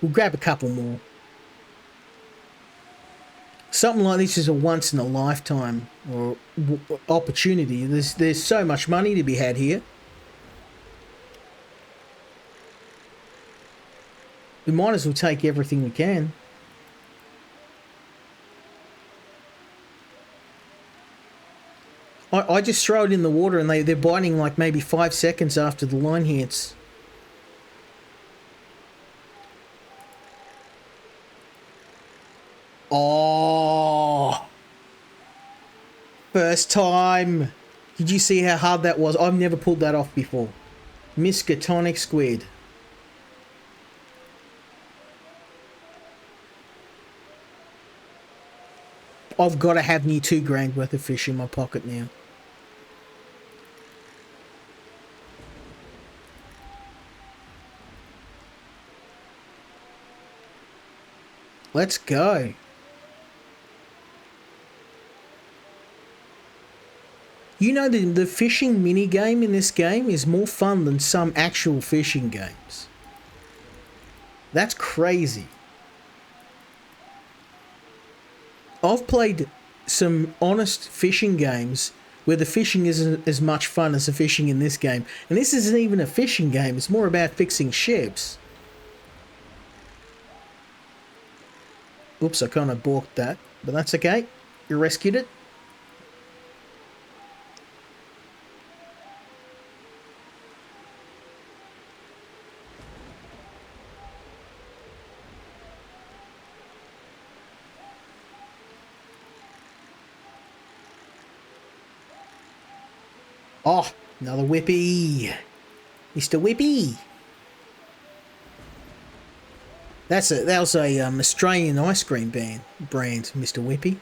We'll grab a couple more. Something like this is a once in a lifetime or opportunity. There's so much money to be had here. We might as well take everything we can. I just throw it in the water and they're biting like maybe 5 seconds after the line hits. Oh, first time. Did you see how hard that was? I've never pulled that off before. Miskatonic squid. I've got to have near $2 grand worth of fish in my pocket now. Let's go. You know, the fishing mini game in this game is more fun than some actual fishing games. That's crazy. I've played some honest fishing games where the fishing isn't as much fun as the fishing in this game. And this isn't even a fishing game. It's more about fixing ships. Oops, I kind of balked that. But that's okay. You rescued it. Oh, another Whippy. Mr. Whippy. That was a Australian ice cream brand, Mr. Whippy.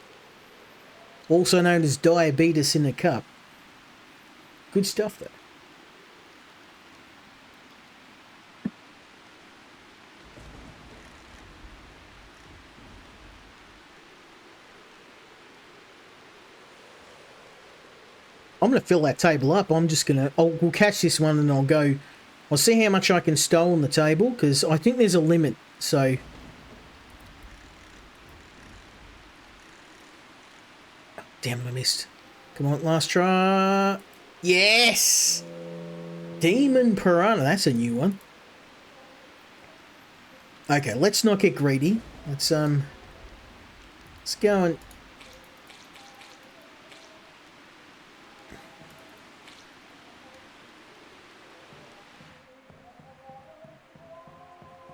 Also known as Diabetes in a Cup. Good stuff, though. I'm going to fill that table up. We'll catch this one and I'll see how much I can stow on the table, because I think there's a limit, so... Oh, damn it, I missed. Come on, last try. Yes! Demon Piranha, that's a new one. Okay, let's not get greedy. Let's go and...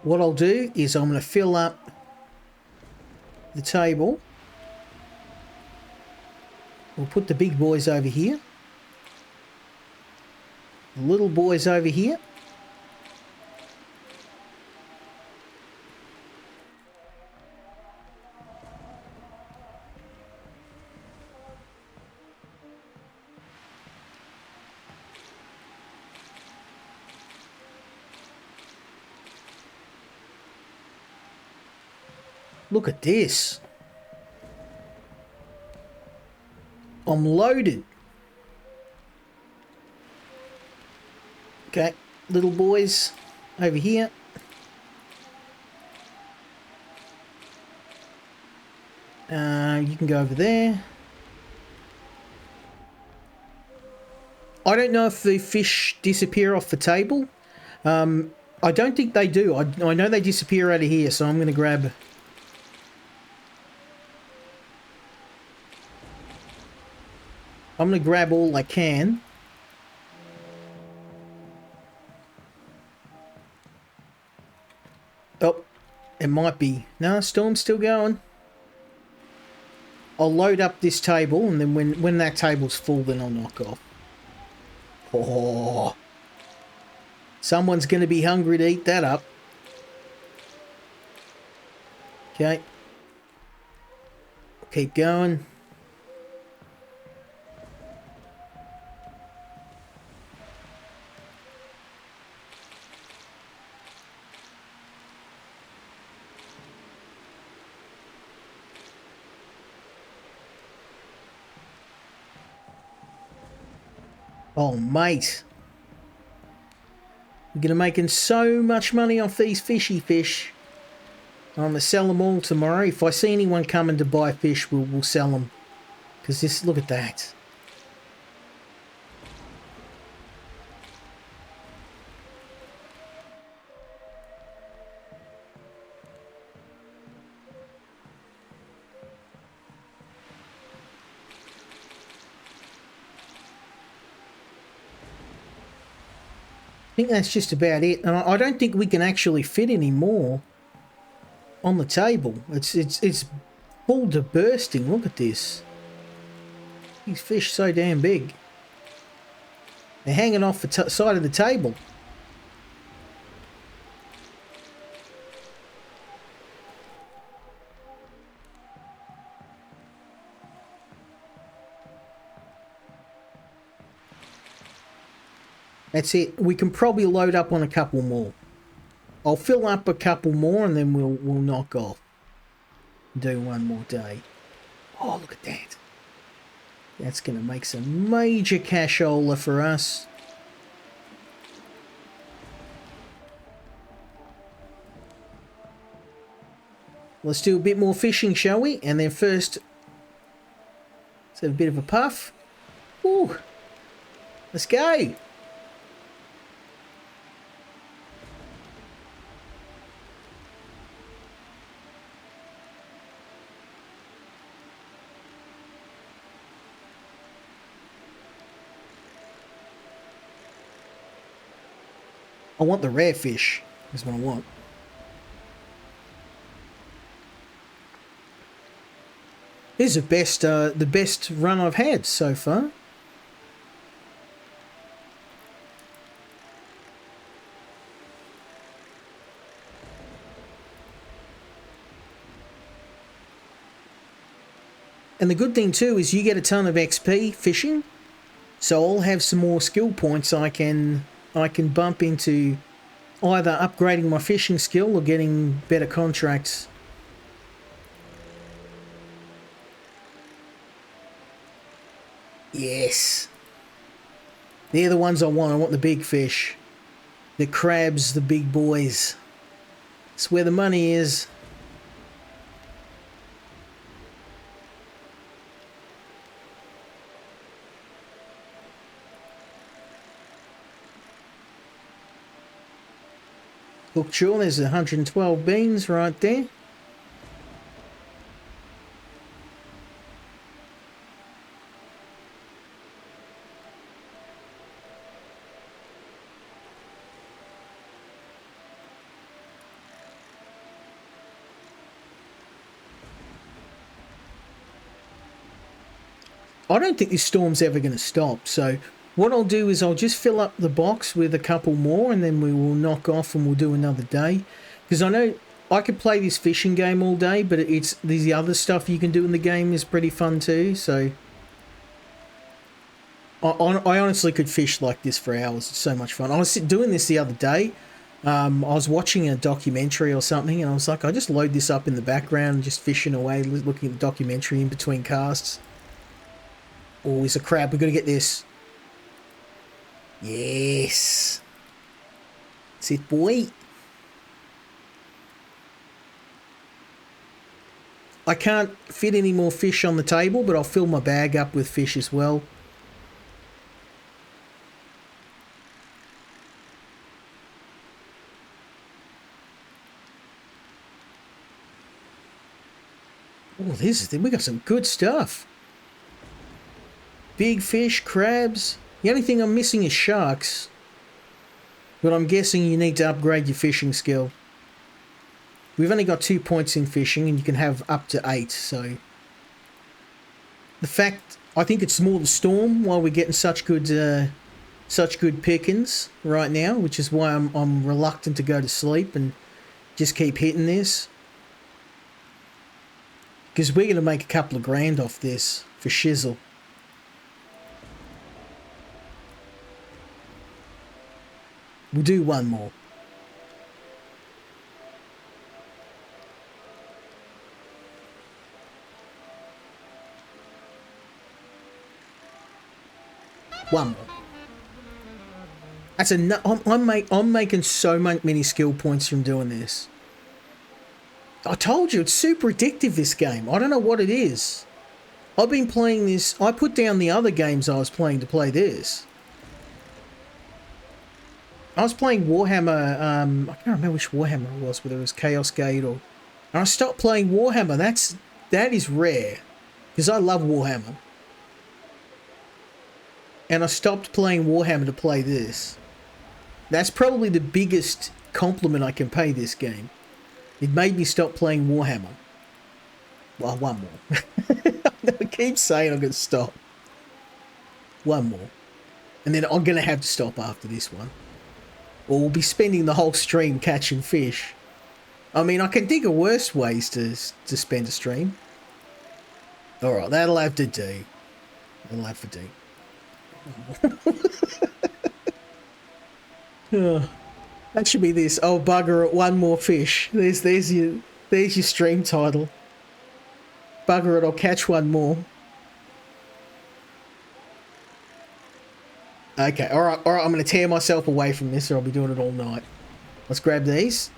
What I'll do is I'm going to fill up the table. We'll put the big boys over here. The little boys over here. Look at this. I'm loaded. Okay, little boys over here. You can go over there. I don't know if the fish disappear off the table. I don't think they do. I know they disappear out of here, so I'm going to grab... I'm going to grab all I can. Oh, it might be... No, storm's still going. I'll load up this table, and then when that table's full, then I'll knock off. Oh. Someone's going to be hungry to eat that up. Okay. Keep going. Oh, mate. We're going to making so much money off these fishy fish. I'm going to sell them all tomorrow. If I see anyone coming to buy fish, we'll sell them. Because this, look at that. I think that's just about it. And I don't think we can actually fit any more on the table. It's full to bursting. Look at this. These fish so damn big. They're hanging off the side of the table. That's it. We can probably load up on a couple more. I'll fill up a couple more and then we'll knock off. Do one more day. Oh, look at that. That's going to make some major cashola for us. Let's do a bit more fishing, shall we? And then first, let's have a bit of a puff. Ooh, let's go. I want the rare fish, is what I want. This is the best run I've had so far. And the good thing too is you get a ton of XP fishing, so I'll have some more skill points I can bump into either upgrading my fishing skill or getting better contracts. Yes. They're the ones I want. I want the big fish. The crabs, the big boys. It's where the money is. Look, sure, there's 112 beans right there. I don't think this storm's ever going to stop, so what I'll do is I'll just fill up the box with a couple more and then we will knock off and we'll do another day. Because I know I could play this fishing game all day, but there's the other stuff you can do in the game is pretty fun too, so I honestly could fish like this for hours. It's so much fun. I was doing this the other day. I was watching a documentary or something and I was like, I just load this up in the background, just fishing away, looking at the documentary in between casts. Oh, there's a crab. We're going to get this. Yes. That's it, boy. I can't fit any more fish on the table, but I'll fill my bag up with fish as well. Oh, we got some good stuff. Big fish, crabs. The only thing I'm missing is sharks. But I'm guessing you need to upgrade your fishing skill. We've only got 2 points in fishing and you can have up to 8, so... The fact... I think it's more the storm while we're getting such good pickings right now, which is why I'm reluctant to go to sleep and just keep hitting this. Because we're going to make a couple of grand off this for shizzle. We'll do one more. One more. That's I'm making so many skill points from doing this. I told you, it's super addictive, this game. I don't know what it is. I've been playing this. I put down the other games I was playing to play this. I was playing Warhammer. I can't remember which Warhammer it was, whether it was Chaos Gate or... And I stopped playing Warhammer. That is rare. Because I love Warhammer. And I stopped playing Warhammer to play this. That's probably the biggest compliment I can pay this game. It made me stop playing Warhammer. Well, one more. I keep saying I'm going to stop. One more. And then I'm going to have to stop after this one. Or we'll be spending the whole stream catching fish. I mean, I can think of worse ways to spend a stream. Alright, that'll have to do. That'll have to do. Oh, that should be this. Oh, bugger it, one more fish. There's your stream title. Bugger it, I'll catch one more. Okay, alright, I'm going to tear myself away from this or I'll be doing it all night. Let's grab these.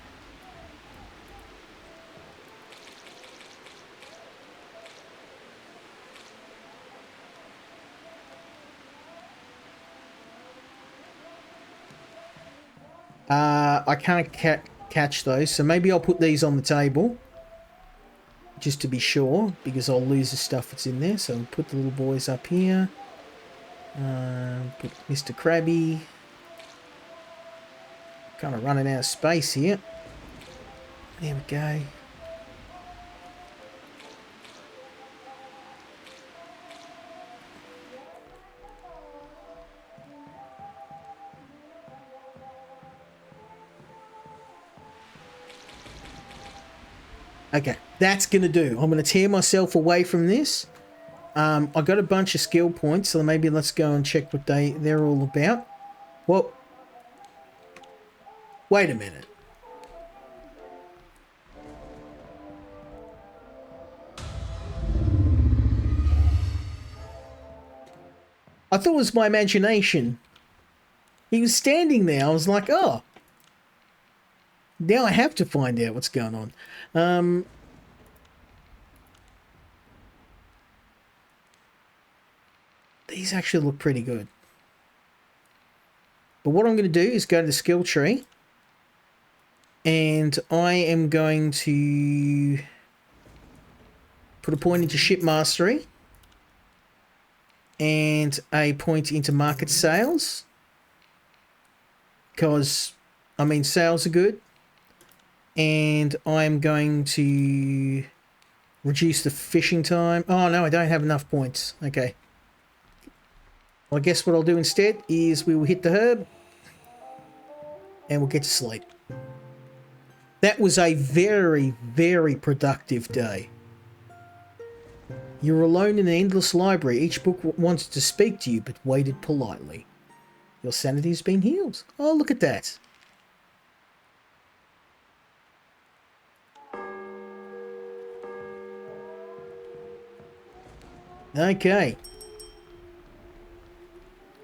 I can't catch those, so maybe I'll put these on the table. Just to be sure, because I'll lose the stuff that's in there. So we'll put the little boys up here. Put Mr. Krabby. Kind of running out of space here. There we go. Okay, that's going to do. I'm going to tear myself away from this. I got a bunch of skill points, so maybe let's go and check what they're all about. Well, wait a minute. I thought it was my imagination. He was standing there. I was like, oh. Now I have to find out what's going on. These actually look pretty good. But what I'm going to do is go to the skill tree. And I am going to put a point into ship mastery. And a point into market sales. Because, I mean, sales are good. And I'm going to reduce the fishing time. Oh, no, I don't have enough points. Okay. Well, I guess what I'll do instead is we will hit the herb. And we'll get to sleep. That was a very, very productive day. You're alone in an endless library. Each book wanted to speak to you, but waited politely. Your sanity has been healed. Oh, look at that. Okay.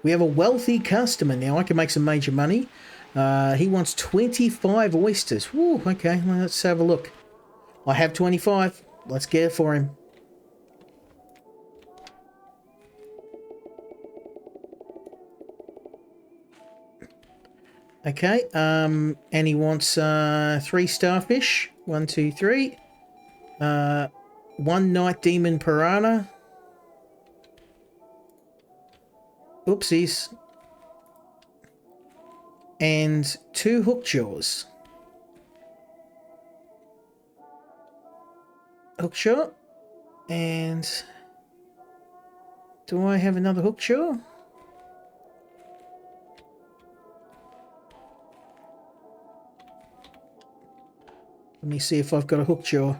We have a wealthy customer now. I can make some major money. He wants 25 oysters. Woo, okay, well, let's have a look. I have 25. Let's get it for him. Okay, and he wants 3 starfish. 1, 2, 3. 1 night demon piranha. Oopsies. And 2 hook jaws. Hook jaw. And do I have another hook jaw? Let me see if I've got a hook jaw.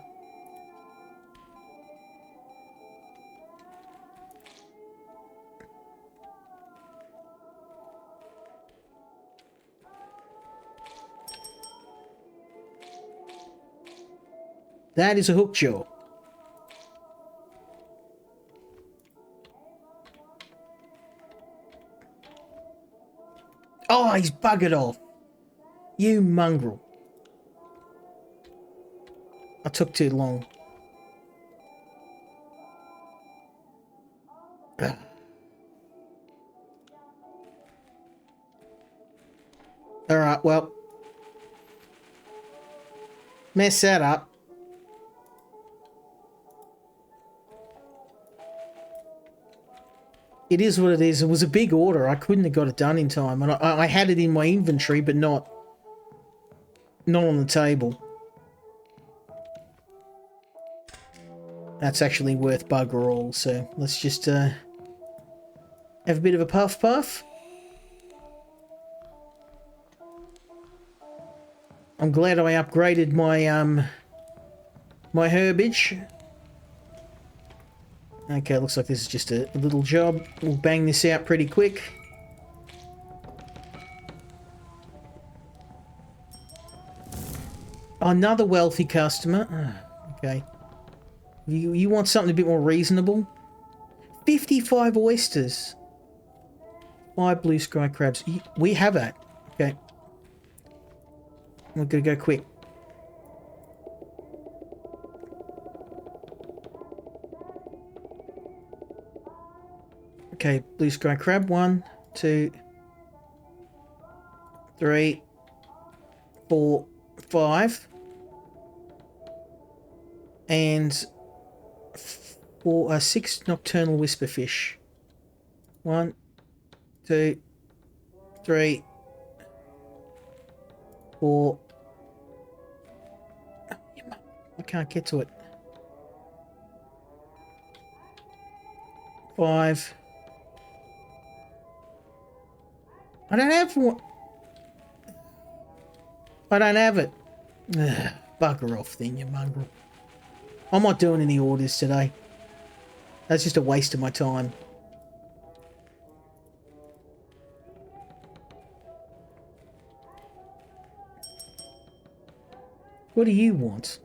That is a hook jaw. Oh, he's buggered off. You mongrel. I took too long. Ugh. Alright, well. Mess that up. It is what it is. It was a big order. I couldn't have got it done in time. And I had it in my inventory, but not on the table. That's actually worth bugger all. So let's just have a bit of a puff. I'm glad I upgraded my my herbage. Okay, looks like this is just a little job. We'll bang this out pretty quick. Another wealthy customer. Okay. You want something a bit more reasonable? 55 oysters. 5 blue sky crabs. We have that. Okay. We're gonna go quick. Okay, blue sky crab. 1, 2, 3, 4, 5. And 6 nocturnal whisperfish. 1, 2, 3, 4. I can't get to it. 5. I don't have one. I don't have it. Ugh, bugger off then, you mongrel. I'm not doing any orders today. That's just a waste of my time. What do you want?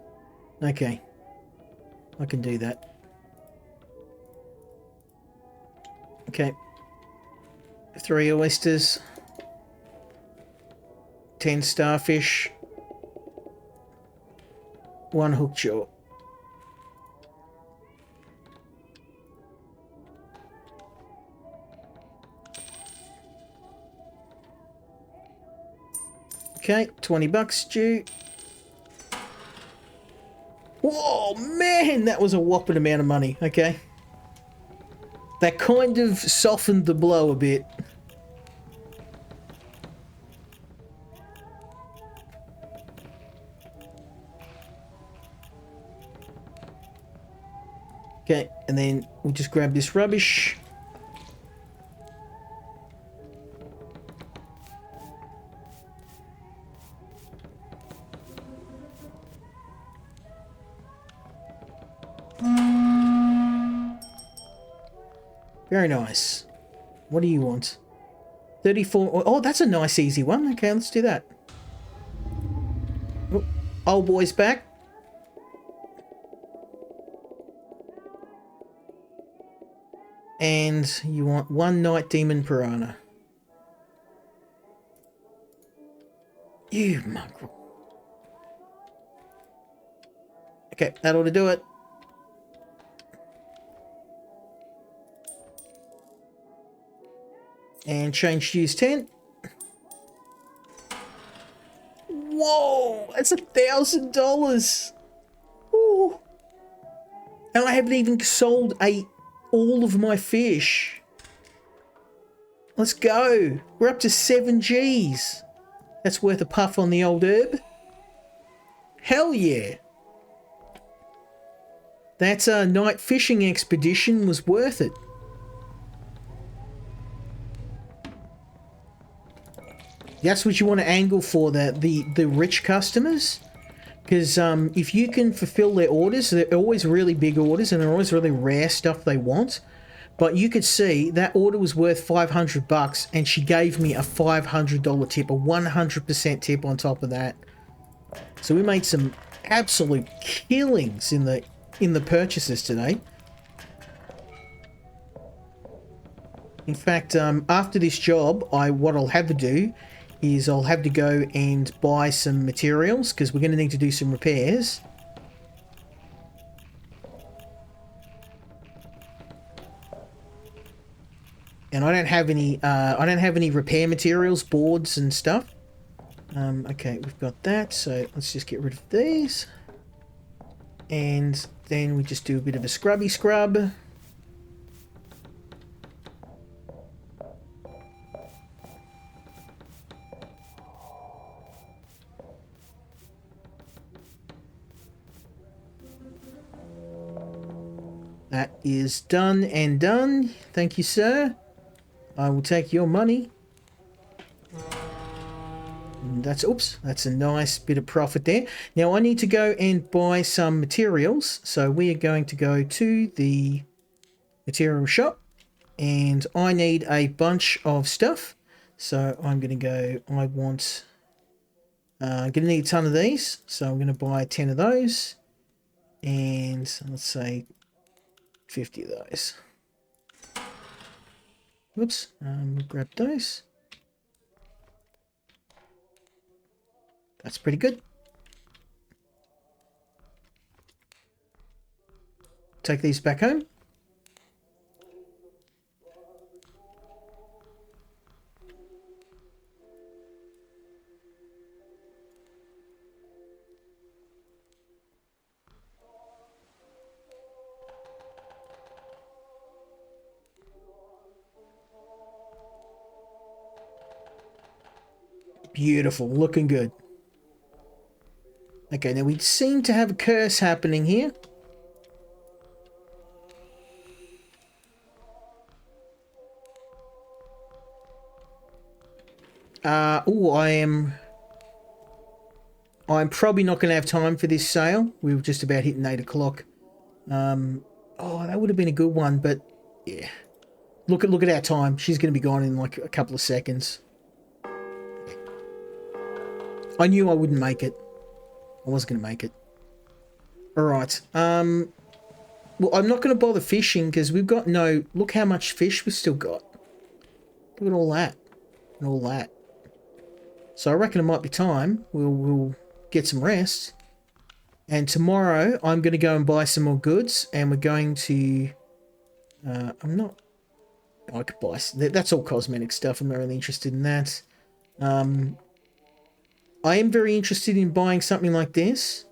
Okay. I can do that. Okay. 3 oysters. 10 starfish. 1 hook jaw. Okay, $20 due. Whoa, man, that was a whopping amount of money. Okay. That kind of softened the blow a bit. Okay, and then we'll just grab this rubbish. Very nice. What do you want? 34. Oh, that's a nice easy one. Okay, let's do that. Oh, old boy's back. And you want 1 night demon piranha. You mongrel. Okay, that ought to do it. And change to use 10. Whoa, that's $1,000. Ooh. And I haven't even sold all of my fish. Let's go. We're up to 7 Gs. That's worth a puff on the old herb. Hell yeah. That night fishing expedition was worth it. That's what you want to angle for, the rich customers. Because if you can fulfill their orders, they're always really big orders and they're always really rare stuff they want. But you could see that order was worth $500 and she gave me a $500 tip, a 100% tip on top of that. So we made some absolute killings in the purchases today. In fact, after this job, what I'll have to do is I'll have to go and buy some materials because we're going to need to do some repairs. And I don't have any repair materials, boards and stuff. Okay, we've got that, so let's just get rid of these. And then we just do a bit of a scrubby scrub. That is done and done. Thank you, sir. I will take your money. And that's a nice bit of profit there. Now I need to go and buy some materials. So we are going to go to the material shop and I need a bunch of stuff. So I'm going to go, I'm going to need a ton of these. So I'm going to buy 10 of those and let's say 50 of those. Whoops, we'll grab those. That's pretty good. Take these back home. Beautiful, looking good. Okay, now we seem to have a curse happening here. I'm probably not going to have time for this sale. We were just about hitting 8 o'clock. Oh, that would have been a good one, but yeah. Look at our time. She's going to be gone in like a couple of seconds. I knew I wouldn't make it. I wasn't going to make it. Alright. Well, I'm not going to bother fishing because we've got no... Look how much fish we've still got. Look at all that. And all that. So I reckon it might be time. We'll get some rest. And tomorrow I'm going to go and buy some more goods. And we're going to... I could buy... That's all cosmetic stuff. I'm not really interested in that. I am very interested in buying something like this.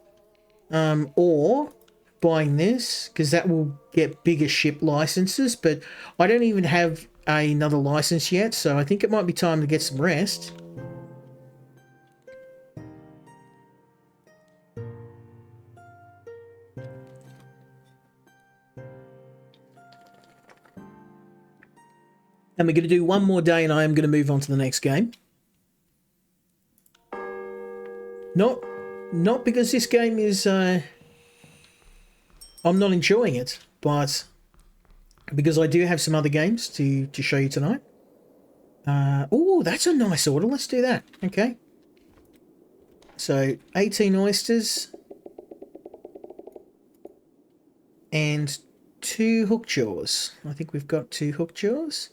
Or buying this, because that will get bigger ship licenses. But I don't even have another license yet, so I think it might be time to get some rest. And we're going to do one more day and I am going to move on to the next game. Not because this game is... I'm not enjoying it, but because I do have some other games to show you tonight. Oh, that's a nice order. Let's do that. Okay. So, 18 oysters. And 2 hook jaws. I think we've got 2 hook jaws.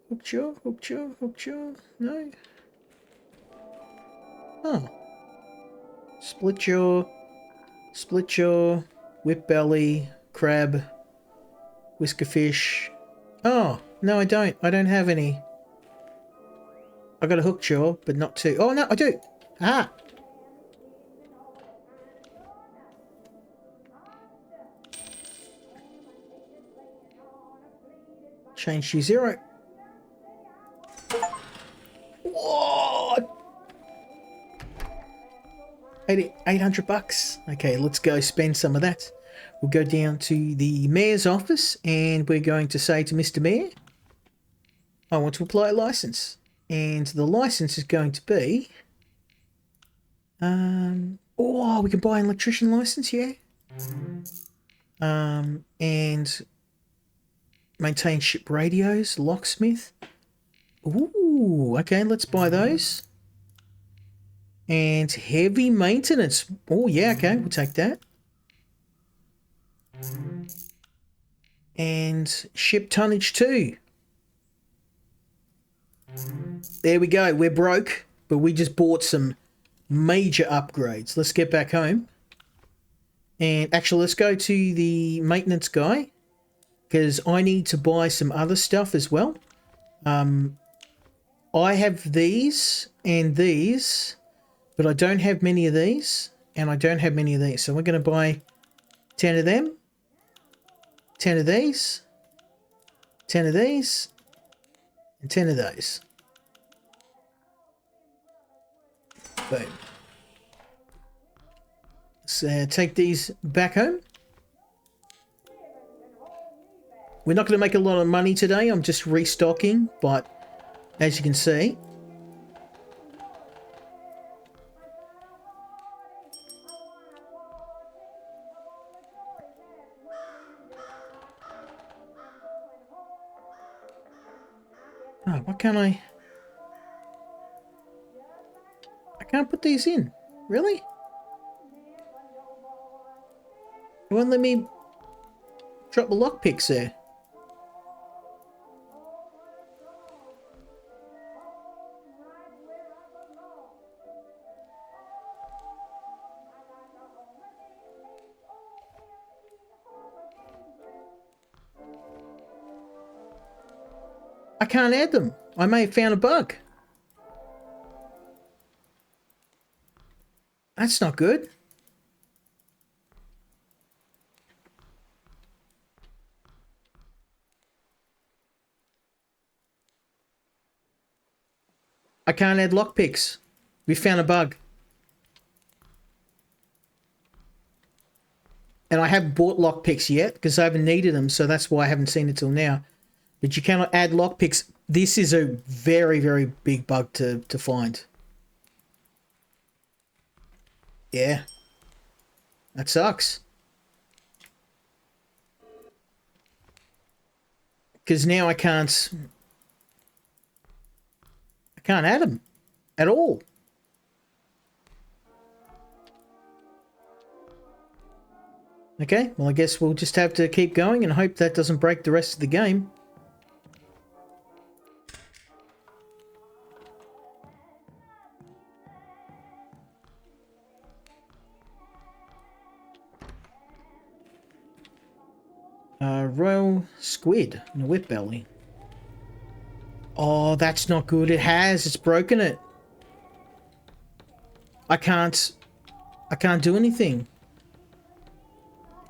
Hook jaw, hook jaw, hook jaw. No. Oh. Split jaw, whip belly, crab, whisker fish. Oh, no, I don't. I don't have any. I got a hook jaw, but not 2. Oh, no, I do. Ah. Change to 0. What? 800 bucks. Okay, let's go spend some of that. We'll go down to the mayor's office and we're going to say to Mr. Mayor, I want to apply a license. And the license is going to be... oh, we can buy an electrician license, yeah. And maintain ship radios, locksmith. Ooh, okay, let's buy those. And heavy maintenance. Oh, yeah, okay, we'll take that. And ship tonnage too. There we go. We're broke, but we just bought some major upgrades. Let's get back home. And actually, let's go to the maintenance guy, because I need to buy some other stuff as well. I have these and these, but I don't have many of these, and I don't have many of these. So we're going to buy 10 of them, 10 of these, 10 of these, and 10 of those. Boom. Let's take these back home. We're not going to make a lot of money today. I'm just restocking, but as you can see, oh, why can't I can't put these in. Really? It won't let me drop the lockpicks there. I can't add them. I may have found a bug. That's not good. I can't add lockpicks. We found a bug. And I haven't bought lockpicks yet because I haven't needed them, so that's why I haven't seen it till now. But you cannot add lockpicks. This is a very, very big bug to find. Yeah. That sucks. Because now I can't add them at all. Okay, well I guess we'll just have to keep going and hope that doesn't break the rest of the game. Royal squid and a whip belly. Oh, that's not good. It has. It's broken it. I can't do anything.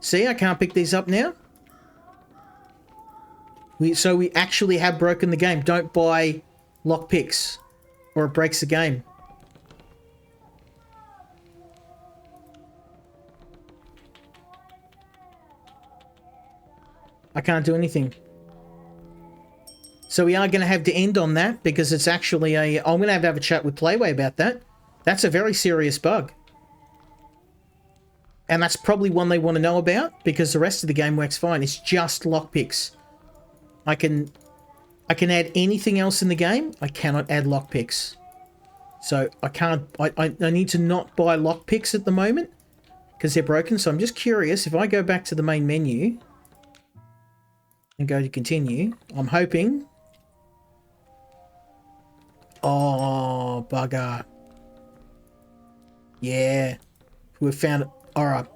See, I can't pick these up now. So we actually have broken the game. Don't buy lockpicks or it breaks the game. I can't do anything. So we are going to have to end on that because it's actually a... I'm going to have a chat with Playway about that. That's a very serious bug. And that's probably one they want to know about because the rest of the game works fine. It's just lockpicks. I can add anything else in the game. I cannot add lockpicks. So I can't... I need to not buy lockpicks at the moment because they're broken. So I'm just curious. If I go back to the main menu and go to continue, I'm hoping... Oh, bugger. Yeah. We've found it. Alright.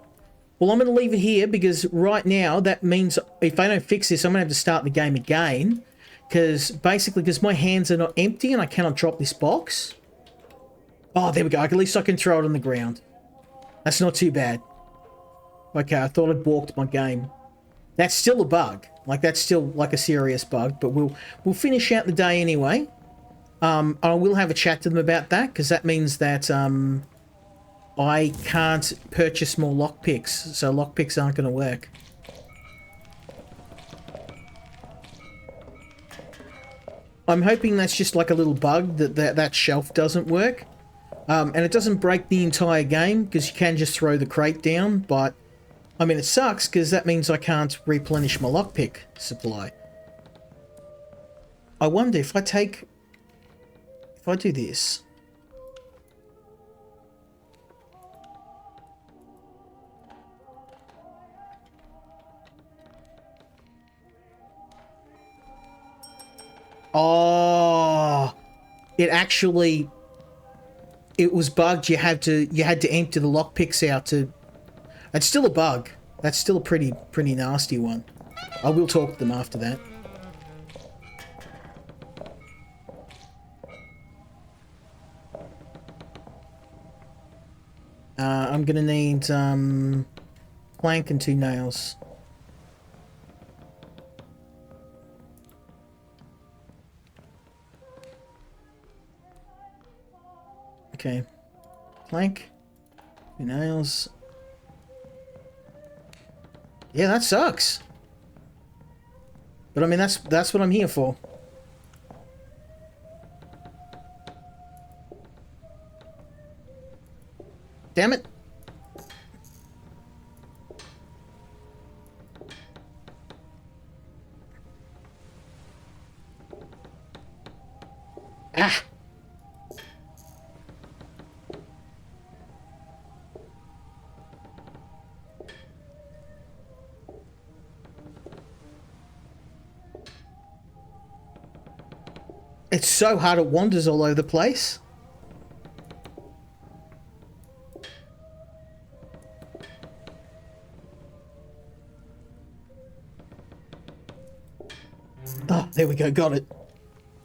Well, I'm going to leave it here because right now that means if I don't fix this, I'm going to have to start the game again. Because basically, because my hands are not empty and I cannot drop this box. Oh, there we go. At least I can throw it on the ground. That's not too bad. Okay, I thought I'd balked my game. That's still a bug. Like, that's still like a serious bug. But we'll finish out the day anyway. I will have a chat to them about that because that means that I can't purchase more lockpicks, so lockpicks aren't going to work. I'm hoping that's just like a little bug that shelf doesn't work, and it doesn't break the entire game because you can just throw the crate down. But I mean, it sucks because that means I can't replenish my lockpick supply. I wonder if I do this. Oh, it actually, it was bugged. You had to empty the lockpicks out to. It's still a bug. That's still a pretty nasty one. I will talk to them after that. I'm gonna need plank and 2 nails. Okay, plank, 2 nails. Yeah, that sucks. But I mean, that's what I'm here for. Damn it. Ah. It's so hard, it wanders all over the place. Oh, there we go, got it.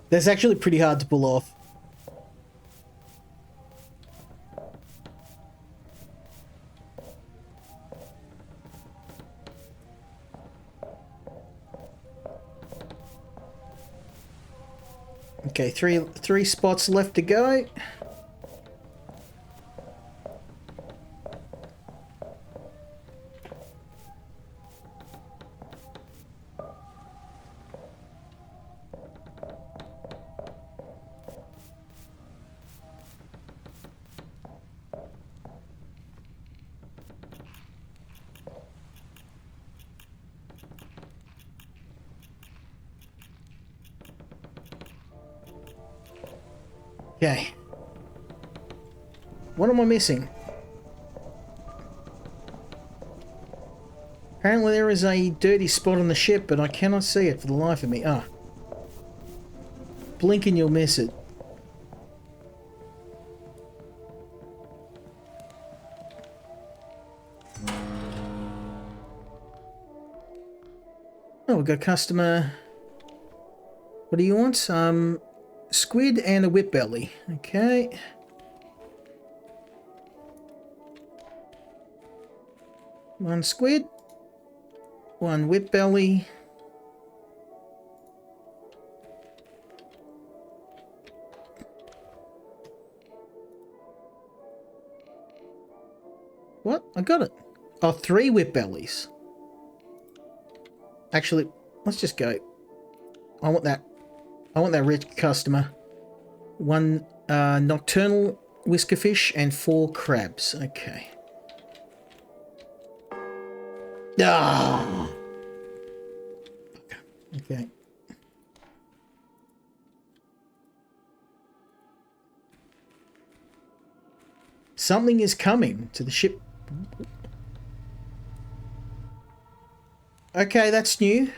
That's actually pretty hard to pull off. Okay, three spots left to go. Okay. What am I missing? Apparently there is a dirty spot on the ship, but I cannot see it for the life of me. Ah. Blink and you'll miss it. Oh, we've got customer. What do you want? Squid and a whip belly. Okay. One squid. One whip belly. What? I got it. Oh, 3 whip bellies. Actually, let's just go. I want that rich customer. 1 nocturnal whiskerfish and 4 crabs. Okay. Ah. Okay. Something is coming to the ship. Okay, that's new.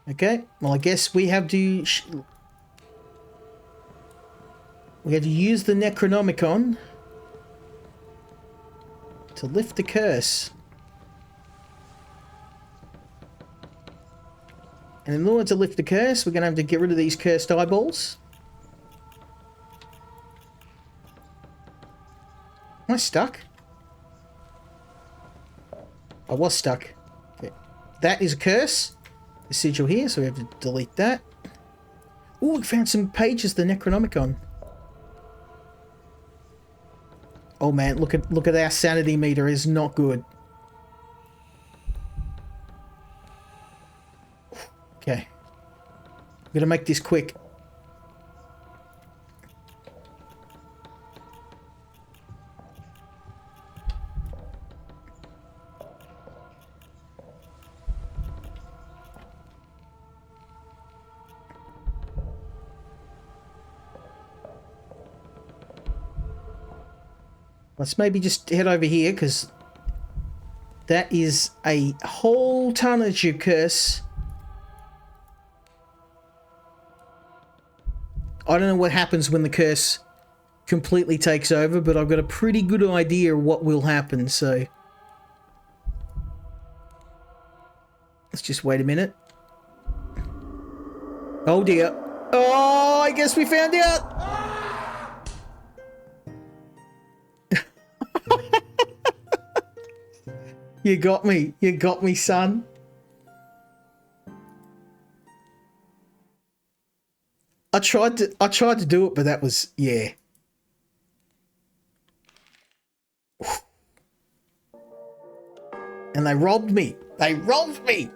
Okay, well, I guess we have to use the Necronomicon to lift the curse. And in order to lift the curse, we're going to have to get rid of these cursed eyeballs. Am I stuck? I was stuck. Okay. That is a curse. The sigil here, so we have to delete that. Ooh, we found some pages of the Necronomicon. Oh man, look at our sanity meter, is not good. Okay. I'm gonna make this quick. Let's maybe just head over here, because That is a whole tonnage of curse. I don't know what happens when the curse completely takes over, but I've got a pretty good idea of what will happen, so... Let's just wait a minute. Oh dear. Oh, I guess we found out! You got me. You got me, son. I tried to do it, but that was, yeah. And they robbed me. They robbed me.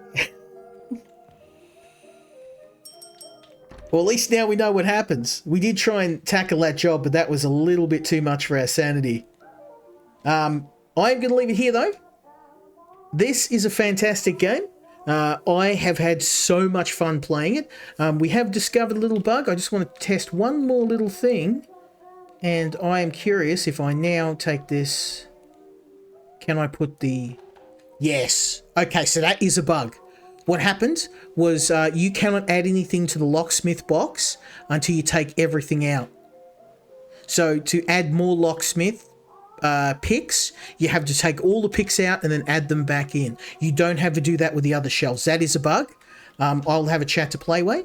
Well, at least now we know what happens. We did try and tackle that job, but that was a little bit too much for our sanity. I'm going to leave it here, though. This is a fantastic game. I have had so much fun playing it. We have discovered a little bug. I just want to test one more little thing. And I am curious if I now take this... Can I put the... Yes. Okay, so that is a bug. What happened was you cannot add anything to the locksmith box until you take everything out. So to add more locksmith picks, you have to take all the picks out and then add them back in. You don't have to do that with the other shelves. That is a bug. I'll have a chat to Playway.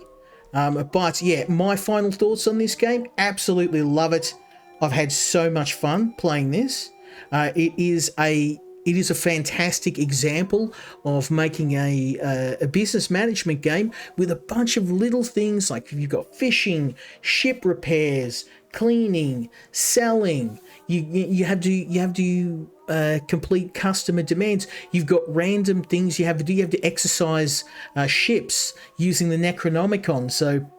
But yeah, my final thoughts on this game, absolutely love it. I've had so much fun playing this. It is a fantastic example of making a business management game with a bunch of little things like you've got fishing, ship repairs, cleaning, selling. You have to complete customer demands. You've got random things you have to do. You have to exercise ships using the Necronomicon. So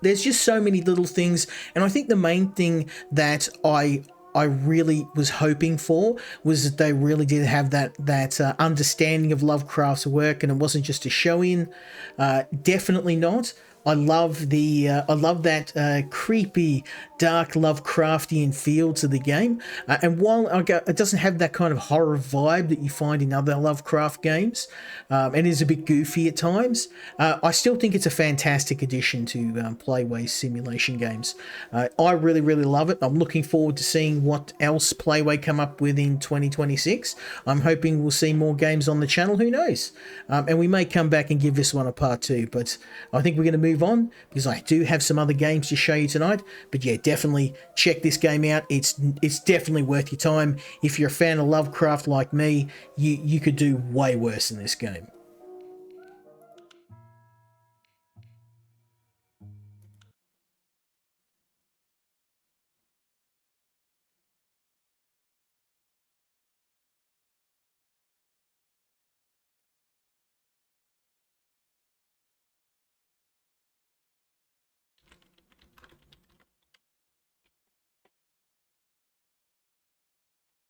there's just so many little things, and I think the main thing that I really was hoping for was that they really did have that understanding of Lovecraft's work, and it wasn't just a show-in. Definitely not. I love that creepy, dark Lovecraftian feel to the game. And while it doesn't have that kind of horror vibe that you find in other Lovecraft games, and is a bit goofy at times, I still think it's a fantastic addition to Playway's simulation games. I really, really love it. I'm looking forward to seeing what else Playway come up with in 2026. I'm hoping we'll see more games on the channel. Who knows? And we may come back and give this one a part 2, but I think we're going to move on because I do have some other games to show you tonight. But yeah, definitely check this game out. It's definitely worth your time. If you're a fan of Lovecraft like me, you could do way worse in this game.